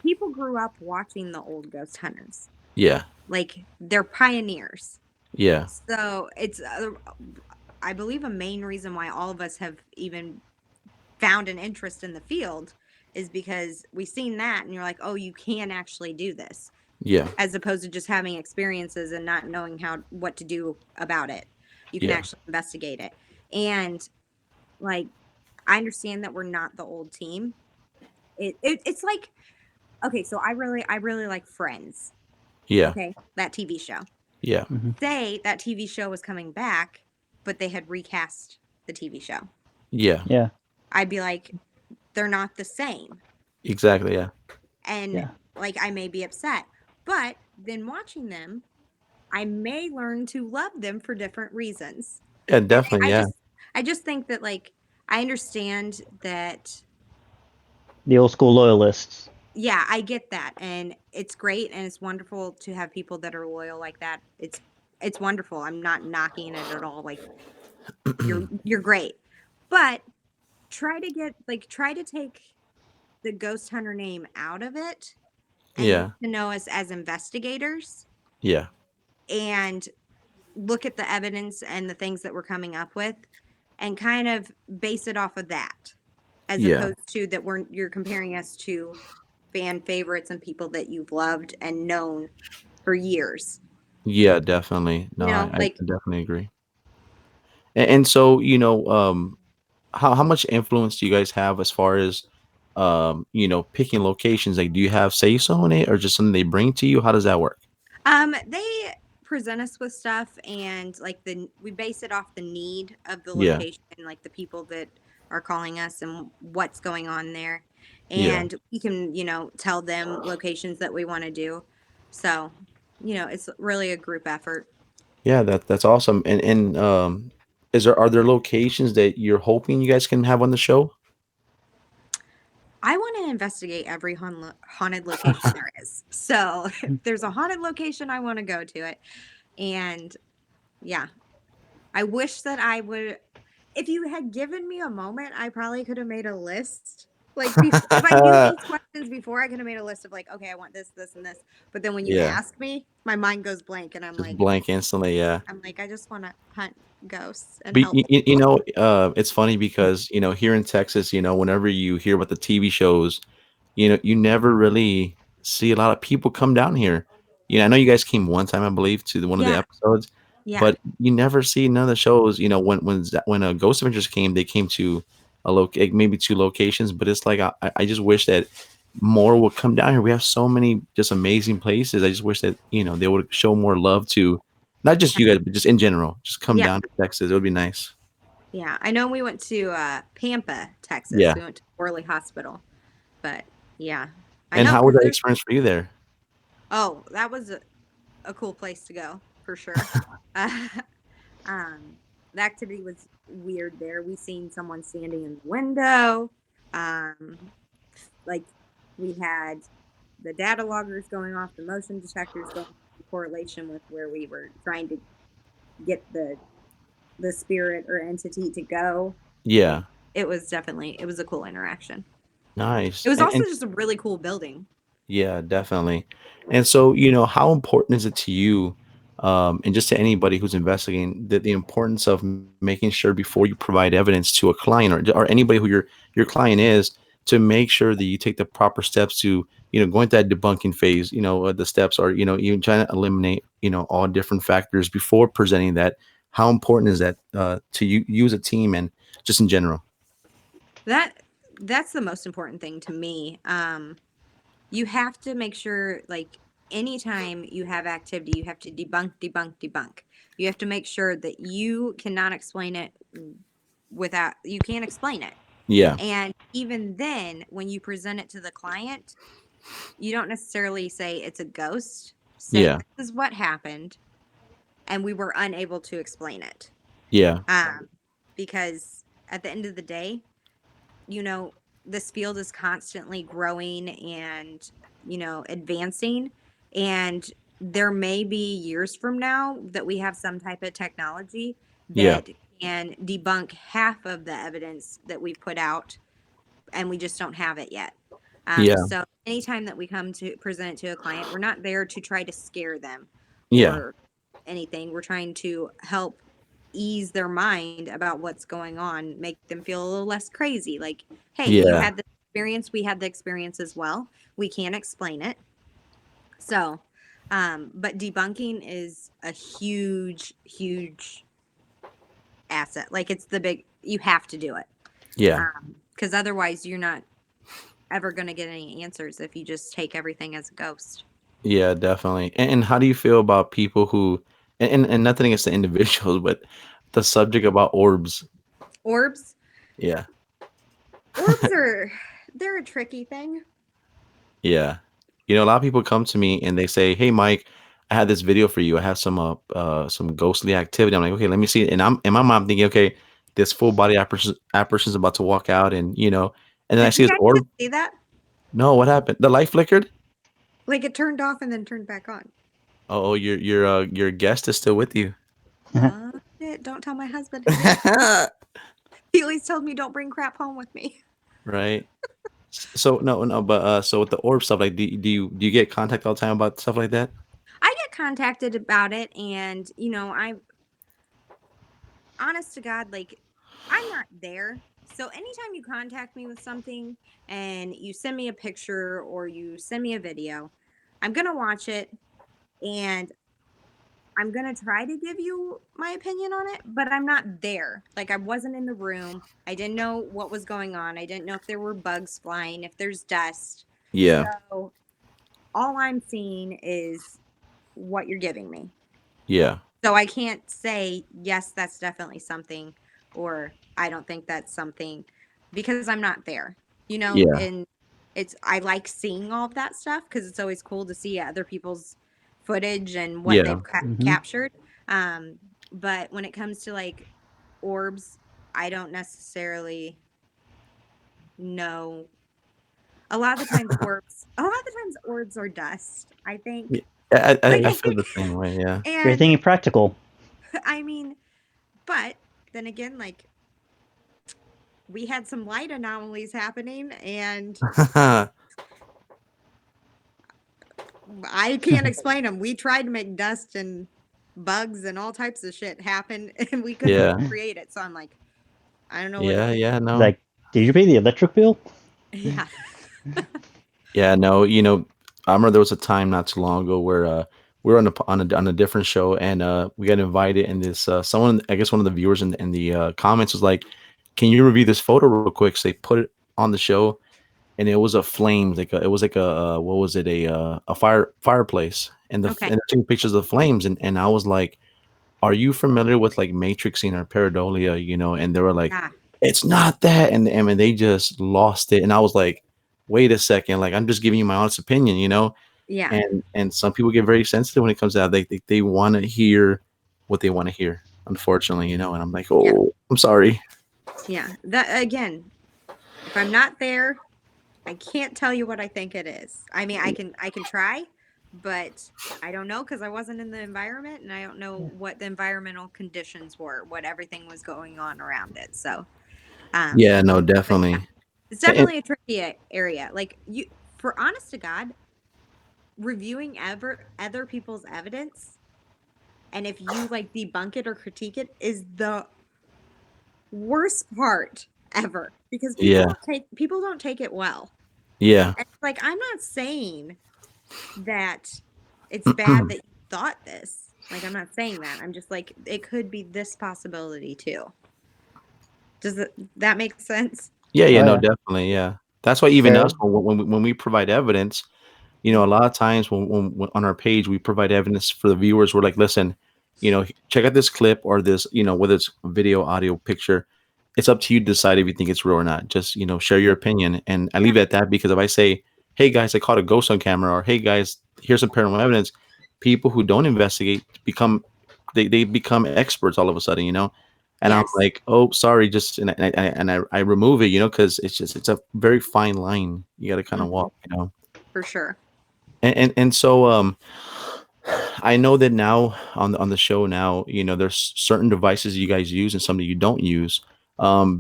people grew up watching the old ghost hunters. Yeah. Like, they're pioneers. Yeah. So it's, I believe, a main reason why all of us have even found an interest in the field is because we've seen that and you're like, oh, you can actually do this, Yeah. as opposed to just having experiences and not knowing what to do about it. You can Yeah. actually investigate it. And like, I understand that we're not the old team. It's like, okay, so I really like Friends. Yeah. Okay, that TV show. Yeah. Hmm. Say that TV show was coming back, but they had recast the TV show. Yeah. Yeah. I'd be like, they're not the same. Exactly. Yeah. And Yeah. like, I may be upset, but then watching them, I may learn to love them for different reasons. Yeah. And Definitely. I Yeah. just I just think that, like, I understand that. The old school loyalists. Yeah, I get that, and it's great, and it's wonderful to have people that are loyal like that. It's wonderful. I'm not knocking it at all. Like, you're great, but try to take the ghost hunter name out of it and Yeah. get to know us as investigators Yeah. and look at the evidence and the things that we're coming up with and kind of base it off of that, as Yeah. opposed to that you're comparing us to fan favorites and people that you've loved and known for years. Yeah. Definitely. No, You know, I like, definitely agree. And so, how much influence do you guys have as far as picking locations? Like, do you have say so in it, or just something they bring to you? How does that work? they present us with stuff, and like, we base it off the need of the Yeah. location, like the people that are calling us and what's going on there. Yeah. And we can, tell them locations that we want to do. So, it's really a group effort. Yeah. That's awesome. And are there locations that you're hoping you guys can have on the show? I want to investigate every haunted location there is. So if there's a haunted location, I want to go to it. And yeah, I wish that I would. If you had given me a moment, I probably could have made a list. Like, if I knew these questions before, I could have made a list of, like, okay, I want this, this, and this. But then when you Yeah. ask me, my mind goes blank, and Just blank instantly. Yeah. I just want to hunt ghosts and But help people. it's funny because here in Texas, whenever you hear about the TV shows, you never really see a lot of people come down here. I know you guys came one time, I believe, to one of the Yeah, episodes, yeah, but you never see none of the shows. When Ghost Adventures came, they came to maybe two locations, but it's like I just wish that more would come down here. We have so many just amazing places. I just wish that they would show more love to not just you guys, but just in general. Just come yeah, down to Texas. It would be nice. yeah. I know we went to Pampa, Texas. Yeah. We went to Worley Hospital, but yeah, I And know how was because that there's. experience for you there? Oh, that was a cool place to go for sure. Uh, um, the activity was weird there. We seen someone standing in the window. Um, like, we had the data loggers going off, the motion detectors going in correlation with where we were trying to get the spirit or entity to go. Yeah. It was a cool interaction. Nice. It was also And just a really cool building. yeah, definitely. And so, how important is it to you, and just to anybody who's investigating, that the importance of making sure before you provide evidence to a client or anybody who your client is, to make sure that you take the proper steps to, going through that debunking phase, the steps are, you trying to eliminate, all different factors before presenting that. How important is that to you as a team and just in general? That's the most important thing to me. You have to make sure, like, anytime you have activity, you have to debunk, debunk, debunk. You have to make sure that you cannot explain it you can't explain it. Yeah. And even then, when you present it to the client, you don't necessarily say it's a ghost. Say Yeah. this is what happened, and we were unable to explain it. Yeah. Because at the end of the day, you know, this field is constantly growing and, advancing. And there may be years from now that we have some type of technology Yeah. that can debunk half of the evidence that we've put out, and we just don't have it yet. Yeah. So anytime that we come to present it to a client, we're not there to try to scare them Yeah. or anything. We're trying to help ease their mind about what's going on, make them feel a little less crazy. Like, hey, you Yeah. had the experience, we had the experience as well. We can't explain it. So, but debunking is a huge, huge asset. Like, it's the big, you have to do it. Yeah. Because otherwise, you're not ever going to get any answers if you just take everything as a ghost. Yeah, definitely. And how do you feel about people who, and nothing against the individuals, but the subject about orbs? Orbs, Yeah. orbs are, they're a tricky thing. Yeah. A lot of people come to me and they say, "Hey, Mike, I had this video for you. I have some ghostly activity." I'm like, "Okay, let me see it." And I'm in my mind thinking, "Okay, this full body apparition is about to walk out, and then I Did see you his guys orb. see that? No, what happened? The light flickered. Like it turned off and then turned back on. Oh, your guest is still with you. Oh, shit. Don't tell my husband again. He always told me don't bring crap home with me. Right. So no, no, but so with the orb stuff, like, do you get contact all the time about stuff like that? I get contacted about it, and I'm honest to God, like I'm not there. So anytime you contact me with something and you send me a picture or you send me a video, I'm gonna watch it and I'm gonna try to give you my opinion on it, but I'm not there. Like I wasn't in the room. I didn't know what was going on. I didn't know if there were bugs flying, if there's dust. Yeah. So all I'm seeing is what you're giving me. Yeah. So I can't say, yes, that's definitely something, or I don't think that's something because I'm not there, Yeah. and I like seeing all of that stuff because it's always cool to see other people's footage and what Yeah. they've Hmm. captured. But when it comes to like orbs, I don't necessarily know. A lot of the times orbs are dust, I Yeah. think. I, Like, I feel the same way. Yeah. You're and thinking practical. I mean, but then again, like we had some light anomalies happening, and I can't explain them. We tried to make dust and bugs and all types of shit happen, and we couldn't Yeah. recreate it. So I'm like, I don't know what it Yeah. is. Yeah. No. Like, did you pay the electric bill? Yeah. Yeah. No. I remember there was a time not too long ago where we were on a different show, and we got invited, and this someone, I guess one of the viewers in the comments was like, "Can you review this photo real quick?" So they put it on the show, and it was a flame, it was like a what was it, a fireplace, and Okay. and two pictures of flames, and I was like, "Are you familiar with like matrixing or pareidolia?" And they were like, Yeah. "It's not that," and I mean they just lost it, and I was like, "Wait a second, like I'm just giving you my honest opinion." Yeah. And some people get very sensitive when it comes to that. They want to hear what they want to hear, unfortunately, and I'm like, Yeah. "Oh, I'm sorry." Yeah. That again, if I'm not there, I can't tell you what I think it is. I mean, I can try, but I don't know because I wasn't in the environment and I don't know what the environmental conditions were, what everything was going on around it. So, um, Yeah, no, but yeah, definitely. it's And, definitely a tricky area. Like for honest to God, reviewing other people's evidence, and if you like debunk it or critique it, is the worst part ever because people yeah, don't take it well. yeah. And like I'm not saying that it's bad that you thought this. Like I'm not saying that. I'm just like it could be this possibility too. That make sense? Yeah, yeah, Oh no, yeah. definitely, yeah. That's why even us, There. when we provide evidence, a lot of times when on our page we provide evidence for the viewers, we're like, listen, check out this clip or this, whether it's video, audio, picture. It's up to you to decide if you think it's real or not. Just share your opinion, and I Yeah. leave it at that because if I say, hey guys, I caught a ghost on camera, or hey guys, here's some paranormal evidence. People who don't investigate become they become experts all of a sudden, and I'm Yes, like, oh, sorry, just and I remove it, because it's a very fine line you got to kind of hmm walk. for sure. And so I know that now on the show now, there's certain devices you guys use and some that you don't use.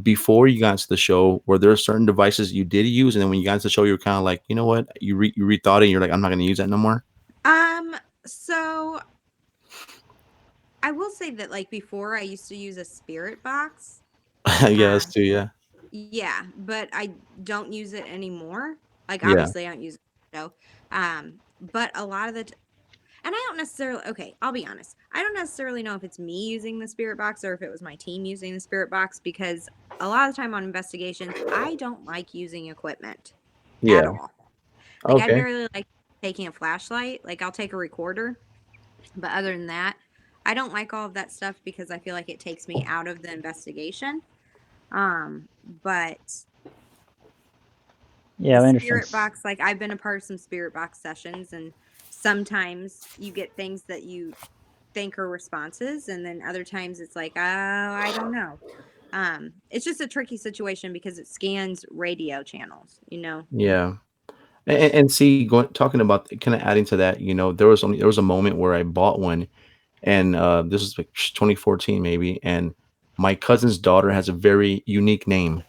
Before you got into the show, were there certain devices you did use, and then when you got into the show, you were kind of like, you know what, you rethought it, and you're like, I'm not going to use that no more. So I will say that like before I used to use a spirit box. Yeah, Uh, us too. Yeah, yeah, but I don't use it anymore. Like yeah, obviously I don't use it so but a lot of and I don't necessarily, okay, I'll be honest. I don't necessarily know if it's me using the spirit box or if it was my team using the spirit box because a lot of the time on investigations, I don't like using equipment at yeah. all. Like I Okay. barely like taking a flashlight. Like I'll take a recorder, but other than that, I don't like all of that stuff because I feel like it takes me out of the investigation. But Yeah, the I understand. spirit box, like I've been a part of some spirit box sessions, and sometimes you get things that you think are responses, and then other times it's like, oh, I don't know. It's just a tricky situation because it scans radio channels, Yeah. And see, talking about kind of adding to that, there was a moment where I bought one, and this was like 2014 maybe, and my cousin's daughter has a very unique name.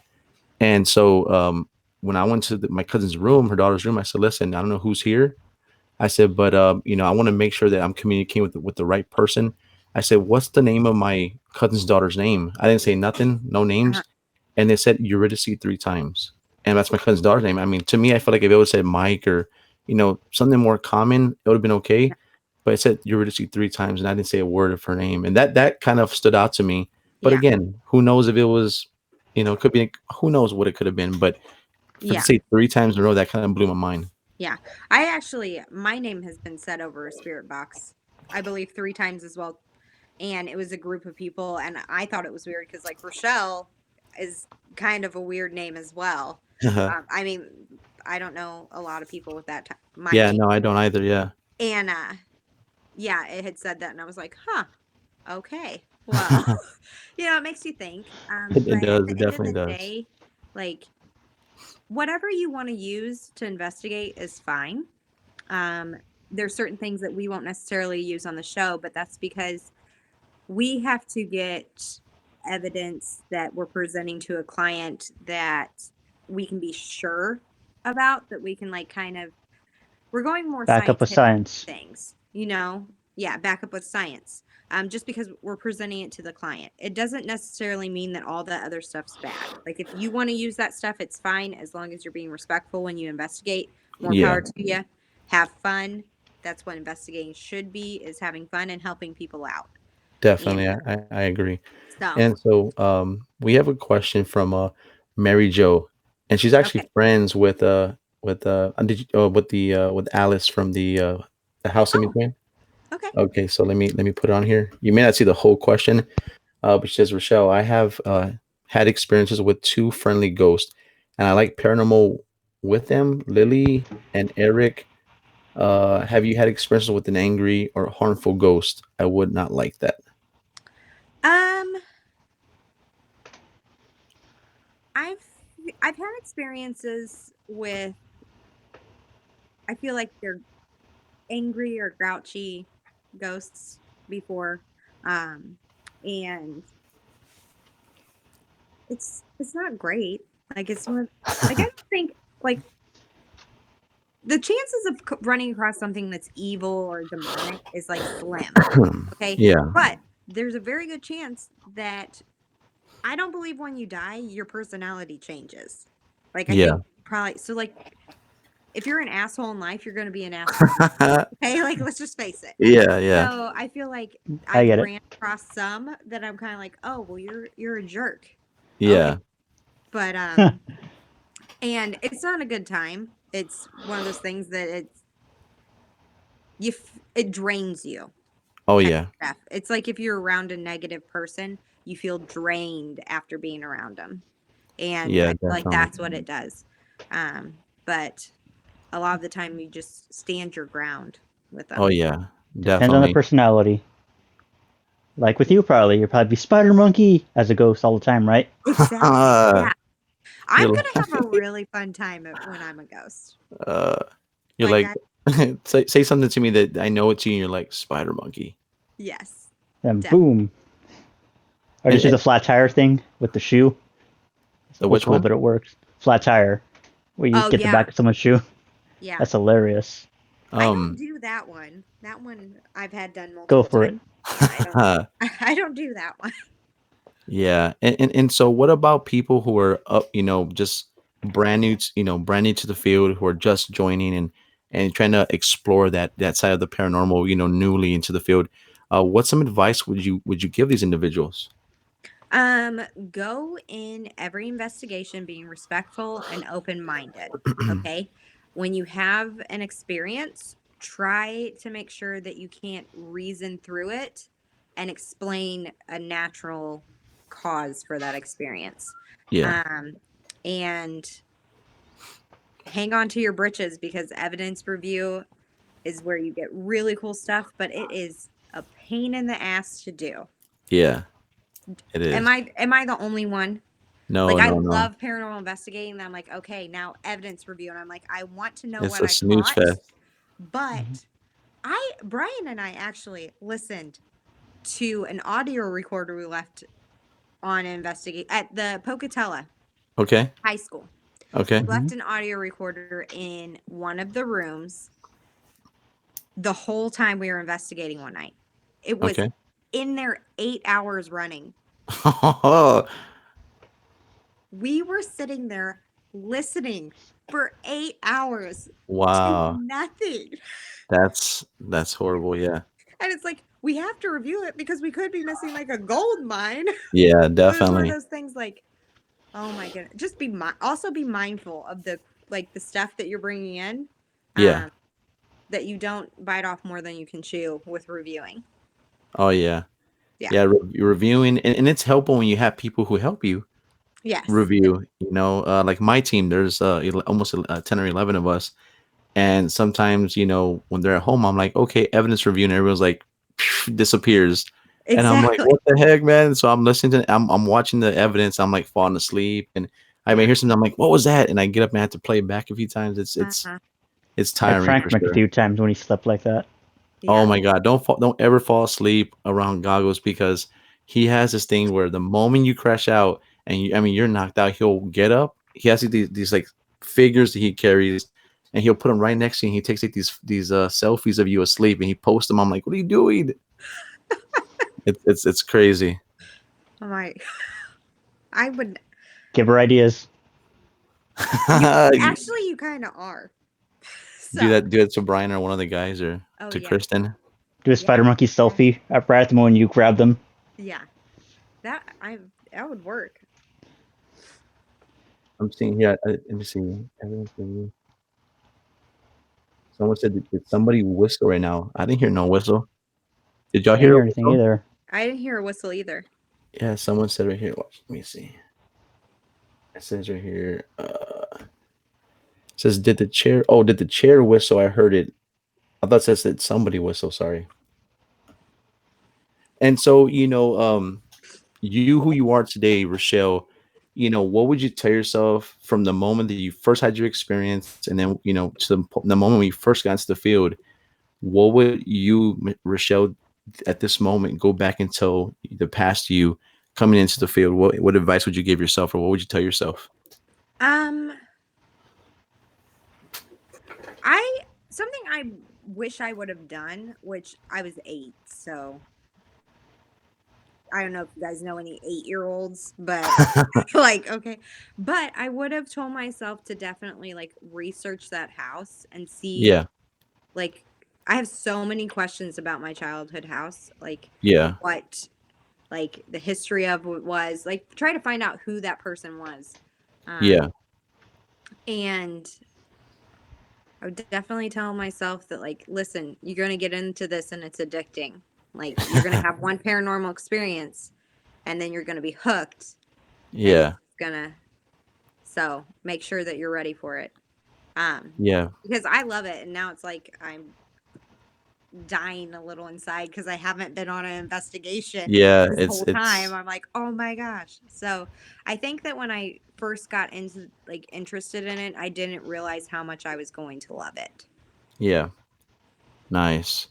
And so when I went to my cousin's room, her daughter's room, I said, "Listen, I don't know who's here." I said, "But I want to make sure that I'm communicating with the right person." I said, "What's the name of my cousin's daughter's name?" I didn't say nothing, no uh, names, and they said Eurydice 3 times, and that's my cousin's daughter's name. I mean, to me, I feel like if it would have said Mike or something more common, it would have been okay. But it said Eurydice 3 times, and I didn't say a word of her name, and that kind of stood out to me. But yeah, again, who knows if it was, it could be, who knows what it could have been. But for to yeah, say 3 times in a row, that kind of blew my mind. yeah. I actually, my name has been said over a spirit box, I believe 3 times as well. And it was a group of people, and I thought it was weird because like Richel is kind of a weird name as well. I mean, I don't know a lot of people with my Yeah, name. no, I don't either. Yeah. And yeah, it had said that, and I was like, huh, okay, well, it makes you think. It But at does. the It end of definitely the does. day, like whatever you want to use to investigate is fine. Um, there's certain things that we won't necessarily use on the show, but that's because we have to get evidence that we're presenting to a client that we can be sure about, that we can like kind of, we're going more Back up with scientific science. things, yeah, back up with science. Just because we're presenting it to the client, it doesn't necessarily mean that all that other stuff's bad. Like if you want to use that stuff, it's fine as long as you're being respectful when you investigate. More Yeah, power to you. Have fun. That's what investigating should be, is having fun and helping people out. And definitely. I agree. so, And so we have a question from Mary Jo, and she's actually okay. friends with Alice from the House in Oh, Between. okay. Okay, so let me put it on here. You may not see the whole question, but she says, Rochelle, I have had experiences with two friendly ghosts, and I like paranormal with them, Lily and Eric. Have you had experiences with an angry or harmful ghost? I would not like that. Um, I've I've had experiences with, I feel like they're angry or grouchy ghosts before. Um, and it's not great. Like it's one, like I don't think like the chances of running across something that's evil or demonic is like slim. Okay, Yeah, but there's a very good chance that, I don't believe when you die, your personality changes. Like, I yeah, think probably, so like, if you're an asshole in life, you're going to be an asshole in death. Okay. Like, let's just face it. yeah, yeah, So I feel like I I've get it. ran across some that I'm kind of like, oh, well, you're a jerk. Okay. yeah, But, and it's not a good time. It's one of those things that it drains you. oh Kind yeah, of stuff. It's like if you're around a negative person, you feel drained after being around them. And I yeah, feel like definitely. that's what it does. But a lot of the time you just stand your ground with Oh them. yeah, Depends on the definitely. personality. Like with you, probably you'll probably be Spider Monkey as a ghost all the time, right? Exactly. Yeah. I'm You're gonna have a really fun time when I'm a ghost. uh, you're Like like I say something to me that I know it's you, and you're like Spider Monkey. yes. Then Definitely. boom, or just And use a flat tire thing with the shoe. It's the old which school, one? but it works. Flat tire, where you Oh get the yeah. back of someone's shoe. Yeah. That's hilarious. I don't Um, do that one. That one I've had done Go multiple for times. it. Yeah, I don't I don't do that one. yeah, and so what about people who are up, just brand new to the field, who are just joining and trying to explore that side of the paranormal, newly into the field? What some advice would you give these individuals? Go in every investigation being respectful and open-minded. Okay? When you have an experience, try to make sure that you can't reason through it and explain a natural cause for that experience. Yeah, Um, and hang on to your britches because evidence review is where you get really cool stuff, but it is a pain in the ass to do. yeah, it Am is. I the only one? Like No, I no, no. love paranormal investigating. And I'm like, okay, now evidence review, and I'm like, I want to know It's what a I snooze caught, fest. Mhm. but Brian and I actually listened to an audio recorder we left on investigate at the Pocatello Okay, High School. okay, We left Mhm. an audio recorder in one of the rooms the whole time we were investigating one night. It was okay. in there 8 hours running. We were sitting there listening for 8 hours to Wow, nothing. that's horrible. Yeah, And it's like, we have to review it because we could be missing like a gold mine. yeah, But it's one of definitely. those things like, oh my goodness. Just also be mindful of the stuff that you're bringing in. Yeah. Um, that you don't bite off more than you can chew with reviewing. Oh yeah. Yeah. Yeah, reviewing, and it's helpful when you have people who help you Yes. review. Like my team, there's almost 10 or 11 of us, and sometimes when they're at home, I'm like, okay, evidence review, and everyone's like disappears, and I'm like, Exactly. what the heck, man? So I'm listening to, I'm watching the evidence, I'm like falling asleep, and I may Yeah. hear something, I'm like, what was that? And I get up and I have to play it back a few times. Uh-huh. It's I tiring for pranked Mike a sure. few times when he slept like that. Oh Yeah. my God, don't ever fall asleep around Goggles, because he has this thing where the moment you crash out and you're knocked out, he'll get up. He has these like figures that he carries, and he'll put them right next to you. And he takes like these selfies of you asleep, and he posts them. I'm like, what are you doing? It's crazy. I'm like, I would. Give her ideas. You You actually, you kind of are. do So, that to Brian or one of the guys, or oh to yeah, Kristen. Do a yeah, Spider Monkey selfie right at the moment you grab them. yeah. That would work. I'm seeing here. Let me see. Evidence review. Someone said, did somebody whistle right now? I didn't hear no whistle. Did y'all I didn't hear a hear anything whistle? either. I didn't hear a whistle either. Yeah, someone said right here. Watch. Let me see. It says right here. It says, did the chair? Oh, did the chair whistle? I heard it. I thought it said somebody whistle. Sorry. And so, you who you are today, Rochelle. What would you tell yourself from the moment that you first had your experience, and then to the moment when you first got into the field? What would you, Rochelle, at this moment, go back and tell the past you coming into the field? What advice would you give yourself, or what would you tell yourself? Um, I something I wish I would have done, which I was 8, so I don't know if you guys know any 8-year-olds, but like, okay. But I would have told myself to definitely like research that house and see Yeah, like I have so many questions about my childhood house, like yeah, what like the history of what was, like try to find out who that person was. yeah, And I would definitely tell myself that like, listen, you're going to get into this and it's addicting. Like you're going to have one paranormal experience and then you're going to be hooked and it's yeah. going to so make sure that you're ready for it. Yeah. Because I love it, and now it's like I'm dying a little inside because I haven't been on an investigation Yeah. this whole time. It's I'm like, oh my gosh. So I think that when I first got into like interested in it, I didn't realize how much I was going to love it. yeah. Nice.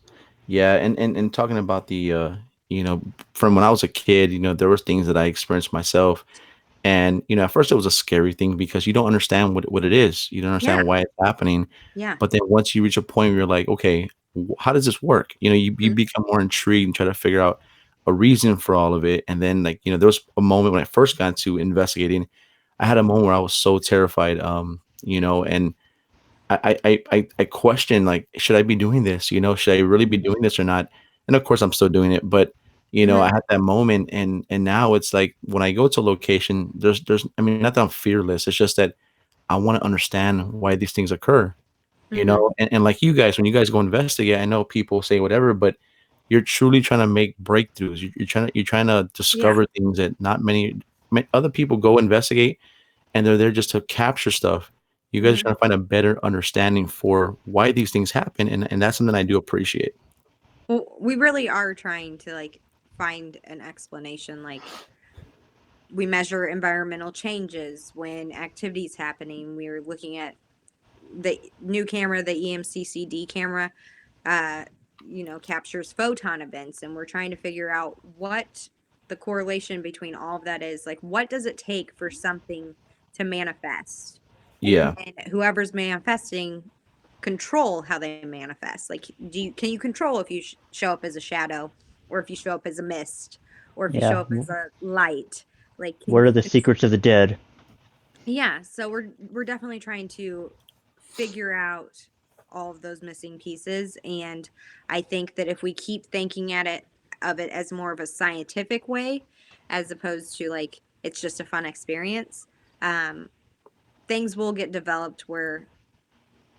Yeah. And talking about from when I was a kid, there was things that I experienced myself. And, at first it was a scary thing because you don't understand what it is. You don't Yeah. understand why it's happening. Yeah. But then once you reach a point where you're like, okay, how does this work? You Mhm. become more intrigued and try to figure out a reason for all of it. And then, like, there was a moment when I first got into investigating. I had a moment where I was so terrified, and I question, like, should I be doing this? Should I really be doing this or not? And of course I'm still doing it, but I Mhm. had that moment, and now it's like when I go to a location, there's I mean, not that I'm fearless, it's just that I want to understand why these things occur. Mhm. And like you guys, when you guys go investigate, I know people say whatever, but you're truly trying to make breakthroughs. You're trying to Yeah. discover things that not many other people go investigate, and they're there just to capture stuff. You guys are Mhm. trying to find a better understanding for why these things happen, and that's something I do appreciate. Well, we really are trying to like find an explanation. Like we measure environmental changes when activities happening. We're looking at the new camera, the EMCCD camera, uh, captures photon events, and we're trying to figure out what the correlation between all of that is. Like, what does it take for something to manifest? And Yeah, then whoever's manifesting control how they manifest. Like, can you control if you show up as a shadow, or if you show up as a mist, or if you show Yeah. up as a light? Like, can What are you the secrets of the dead? yeah, so we're definitely trying to figure out all of those missing pieces, and I think that if we keep thinking at it of it as more of a scientific way as opposed to like it's just a fun experience, um, things will get developed where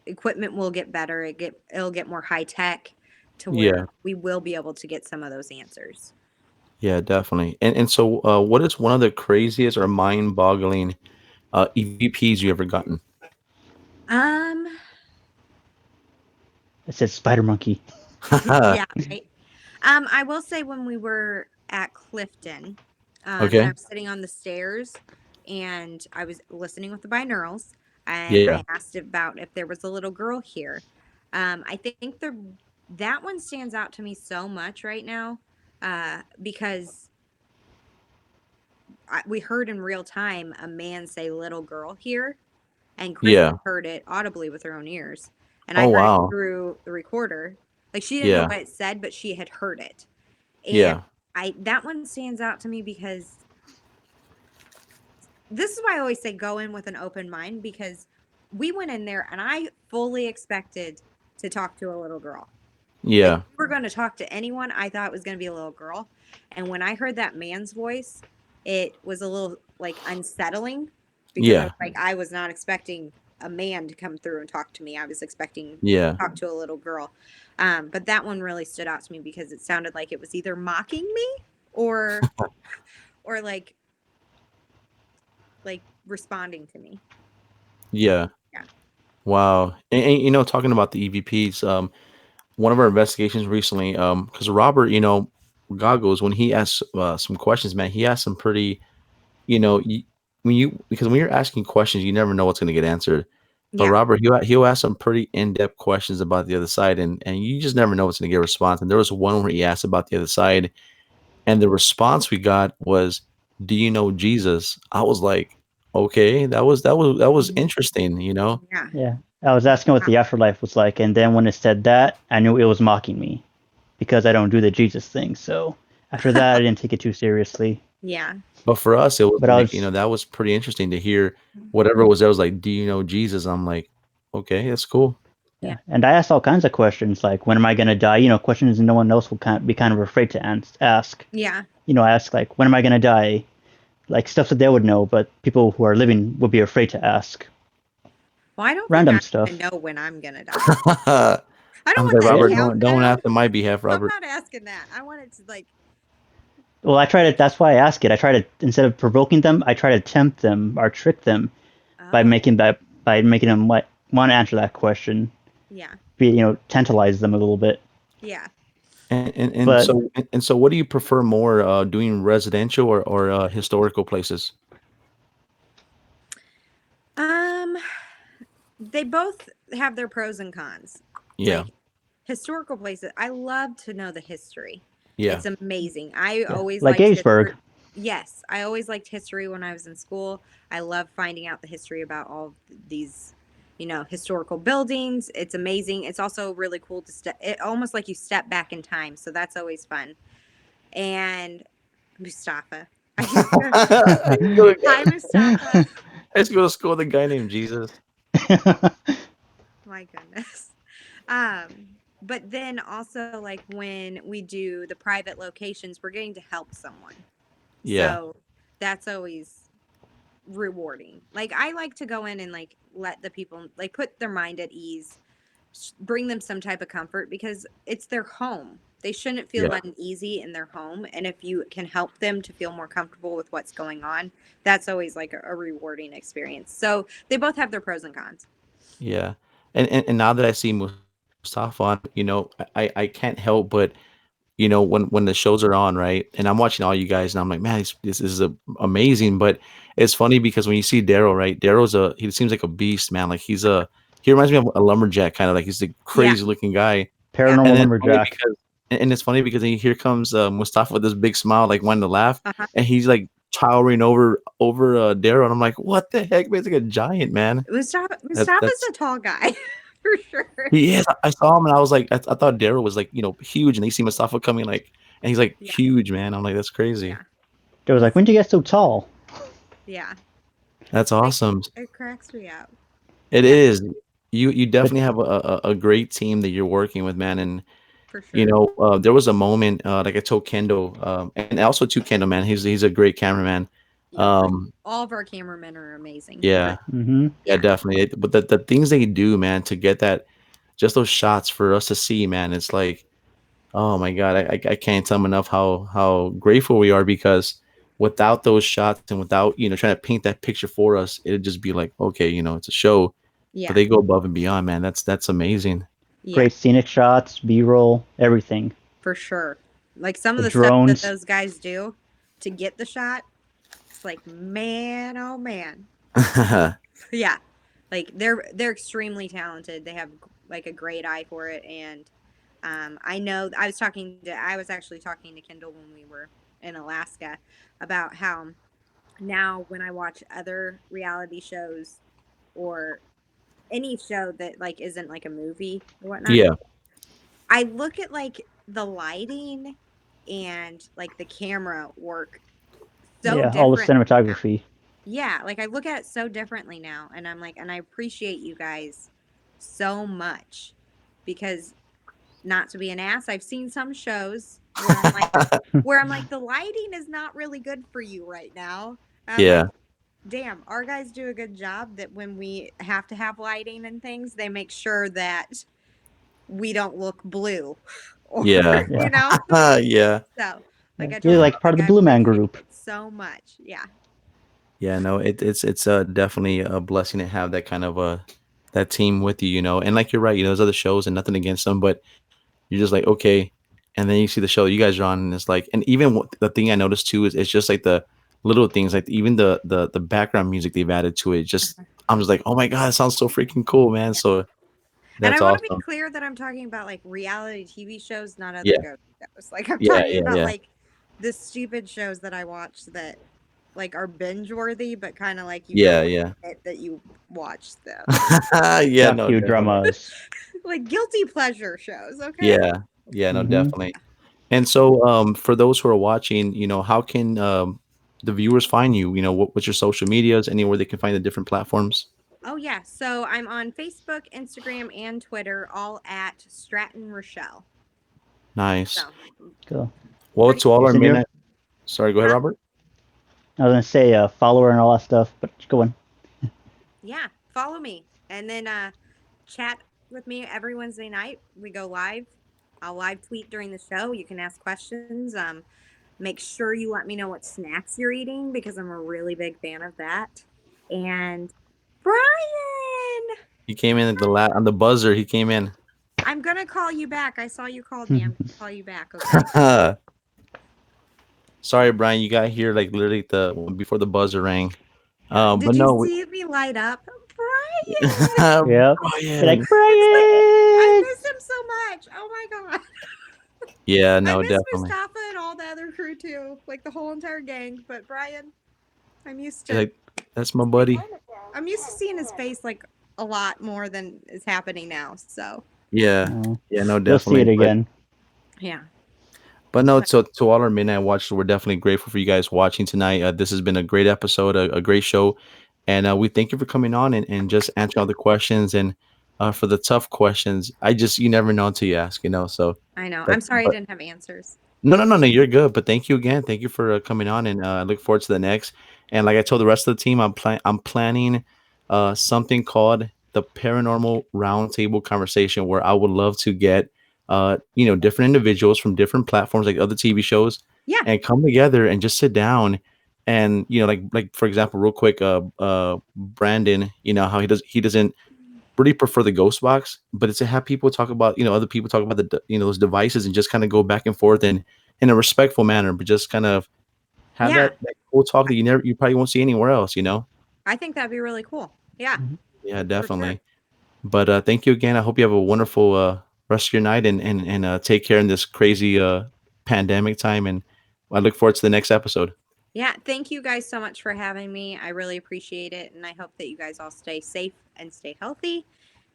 equipment will get better, it'll get more high tech to yeah, where we will be able to get some of those answers. yeah, definitely. And so, what is one of the craziest or mind-boggling EVPs you ever gotten? Um, It says spider monkey. yeah, right. I will say when we were at Clifton, and I Okay. was sitting on the stairs and I was listening with the binaurals, and Yeah. I asked about if there was a little girl here. I think that one stands out to me so much right now, because we heard in real time a man say little girl here, and Yeah. Kristen heard it audibly with her own ears, and I Oh heard it wow. through the recorder. Like she didn't know Yeah. what it said, but she had heard it. And Yeah. I that one stands out to me because this is why I always say go in with an open mind, because we went in there and I fully expected to talk to a little girl. Like Yeah. if we were going to talk to anyone, I thought it was going to be a little girl. And when I heard that man's voice, it was a little like unsettling because I was Yeah. like, I was not expecting a man to come through and talk to me. I was expecting Yeah. to talk to a little girl. But that one really stood out to me because it sounded like it was either mocking me or or like responding to me. Yeah. Yeah. Wow. And talking about the EVPs, one of our investigations recently, because Robert, Goggles, when he asks some questions, man, he asked some pretty, you know, you, because when you're asking questions, you never know what's going to get answered. But Yeah. Robert, he'll ask some pretty in-depth questions about the other side, and you just never know what's going to get a response. And there was one where he asked about the other side, and the response we got was, "Do you know Jesus?" I was like, "Okay, that was Mhm. interesting." Yeah. Yeah. I was asking what Wow. the afterlife was like, and then when it said that, I knew it was mocking me because I don't do the Jesus thing. So after that, I didn't take it too seriously. Yeah. But for us, it was But I like, was, that was pretty interesting to hear whatever it was there was like, "Do you know Jesus?" I'm like, "Okay, that's cool." Yeah. yeah. And I asked all kinds of questions like, when am I going to die? You know, questions no one else will be kind of afraid to ask. Yeah. You know, I ask like, when am I going to die? Like stuff that they would know, but people who are living would be afraid to ask. Well, I don't think Random I even stuff. know when I'm gonna die. I don't I'm want like, that Robert, Really? don't countdown. ask on my behalf, I'm Robert. not asking that. I want it to like Well, I try to. like That's why I ask it. I try to, instead of provoking them, I try to tempt them or trick them by oh making them what want to answer that question. Yeah. Tantalize them a little bit. Yeah. And But so what do you prefer more, doing residential or historical places? Um, they both have their pros and cons. Yeah. Like historical places, I love to know the history. Yeah. It's amazing. I yeah, always like liked Gettysburg. history. Yes, I always liked history when I was in school. I love finding out the history about all of these, historical buildings. It's amazing. It's also really cool to almost like you step back in time. So that's always fun. And Mustafa. I used to, I used to go hi, Mustafa. I used to go to school with a guy named Jesus. My goodness. Um, but then also like when we do the private locations, we're getting to help someone. Yeah. So that's always rewarding. Like I like to go in and like let the people like put their mind at ease, bring them some type of comfort because it's their home. They shouldn't feel Yeah. uneasy in their home. And if you can help them to feel more comfortable with what's going on, that's always like a rewarding experience. So they both have their pros and cons. Yeah. And now that I see Mustafa on, I can't help but, when the shows are on, right? And I'm watching all you guys and I'm like, man, this is amazing. But it's funny because when you see Daryl, right? He seems like a beast, man. Like he reminds me of a lumberjack, kind of like he's a Yeah. crazy looking guy. Yeah. And Paranormal then it's funny lumberjack. because and it's funny because here comes Mustafa with this big smile, like wanting to laugh, Uh-huh. and he's like towering over Daryl, and I'm like, what the heck, man? He's like a giant, man. Mustafa's That's a tall guy for sure. he is. I saw him and I was like, I thought Daryl was like, huge, and they see Mustafa coming like, and he's like Yeah. huge, man. I'm like, that's crazy. Yeah. They was like, "When'd you get so tall?" Yeah. That's Like awesome. it cracks me up. It Yeah, is. You But definitely have a great team that you're working with, man. And for sure. there was a moment, like I told Kendall, and also to Kendall, man. He's a great cameraman. Yep. Um, All of our cameramen are amazing. yeah, mm-hmm. yeah, Yeah. definitely. But the things they do, man, to get just those shots for us to see, man, it's like, oh my God, I can't tell them enough how grateful we are, because without those shots and without, trying to paint that picture for us, it'd just be like, okay, it's a show, but Yeah. they go above and beyond, man. That's amazing. Yeah, Great scenic shots, B-roll, everything. for sure. Like some of The the stuff that drones. those guys do to get the shot, it's like, man, oh man. Yeah. Like they're extremely talented. They have like a great eye for it. And I know I was actually talking to Kendall when we were in Alaska about how now when I watch other reality shows or any show that like isn't like a movie or whatnot, Yeah, I look at like the lighting and like the camera work so Yeah, all the different. cinematography. Yeah, like I look at it so differently now, and I'm like, and I appreciate you guys so much because not to be an ass, I've seen some shows where I'm like the lighting is not really good for you right now. I'm yeah, like, damn, our guys do a good job that when we have to have lighting and things, they make sure that we don't look blue or yeah, you Yeah, know. yeah, So like yeah. I You're told him, like part of like the I Blue Man appreciate group. it so much. Yeah. yeah. No, it's definitely a blessing to have that kind of that team with you, And like you're right, there's other shows and nothing against them, but you're just like, okay. And then you see the show you guys are on, and it's like, and even the thing I noticed too is it's just like the little things, like even the background music they've added to it. Just I'm just like, oh my God, it sounds so freaking cool, man. So And I that's want to be awesome. clear that I'm talking about like reality TV shows, not other Yeah, ghost shows. Like I'm yeah, talking yeah, about yeah, like the stupid shows that I watch that like are binge worthy, but kind of like you don't yeah, want yeah. to admit that you watched them. Yeah, no, definitely. Docudramas. Like guilty pleasure shows, okay? Yeah, yeah, no, Mm-hmm. definitely. And so, for those who are watching, how can the viewers find you? What's your social medias? Anywhere they can find the different platforms? Oh yeah. So I'm on Facebook, Instagram, and Twitter, all at Stratton Richel. Nice. So Cool. Well, pretty to all You our said you're. midnight. Sorry, go ahead, huh? Robert. I was gonna say follower and all that stuff, but go on. Yeah, follow me and then chat with me every Wednesday night. We go live. I'll live tweet during the show. You can ask questions. Make sure you let me know what snacks you're eating because I'm a really big fan of that. And Brian, He came in at the on the buzzer. He came in. I'm gonna call you back. I saw you called me. I'm gonna call you back. Okay. Sorry, Brian. You got here like literally before the buzzer rang. Did But you no, see me light up, Brian? Yep. You're Brian. like, It's like I Brian! miss him so much. Oh my god. Yeah, I no, miss definitely. Mustafa and all the other crew too, like the whole entire gang. But Brian, I'm used to. Like, that's my buddy. I'm used to seeing his face like a lot more than is happening now. So Yeah, Oh, yeah, no, you'll see definitely. it again. yeah. But no, to all our midnight watchers, we're definitely grateful for you guys watching tonight. This has been a great episode, a great show, and we thank you for coming on and just answering all the questions and for the tough questions. You never know until you ask, So, I know. but, I'm sorry I but didn't have answers. no, you're good. But thank you again. Thank you for coming on, and I look forward to the next. And like I told the rest of the team, I'm planning something called the Paranormal Roundtable Conversation, where I would love to get different individuals from different platforms, like other TV shows, Yeah. and come together and just sit down. And like for example, real quick, Brandon, how he doesn't really prefer the ghost box, but it's to have people talk about, other people talk about those devices and just kind of go back and forth and in a respectful manner, but just kind of have Yeah. that cool talk that you probably won't see anywhere else, I think that'd be really cool. Yeah. Yeah, definitely. But thank you again. I hope you have a wonderful rest of your night and take care in this crazy pandemic time. And I look forward to the next episode. Yeah. Thank you guys so much for having me. I really appreciate it. And I hope that you guys all stay safe and stay healthy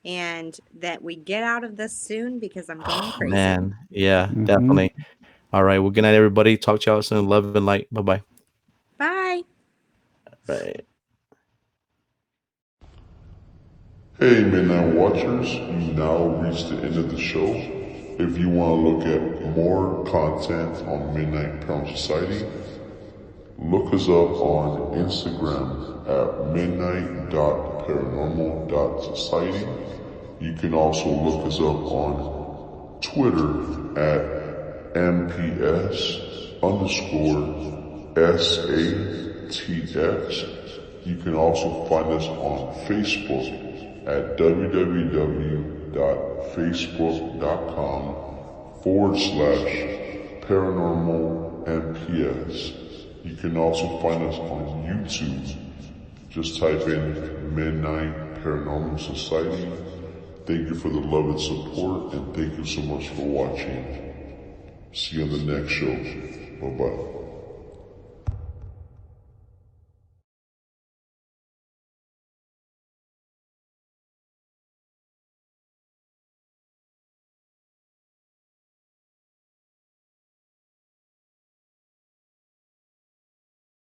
and that we get out of this soon because I'm going crazy. Man, yeah, Mhm. definitely. All right. Well, good night, everybody. Talk to y'all soon. Love and light. Bye-bye. Bye. Bye. Hey Midnight Watchers, you now reached the end of the show. If you want to look at more content on Midnight Paranormal Society, look us up on Instagram at midnight.paranormal.society. You can also look us up on Twitter at MPS_SATX. You can also find us on Facebook at www.facebook.com/paranormalmps. You can also find us on YouTube. Just type in Midnight Paranormal Society. Thank you for the love and support, and thank you so much for watching. See you on the next show. Bye-bye.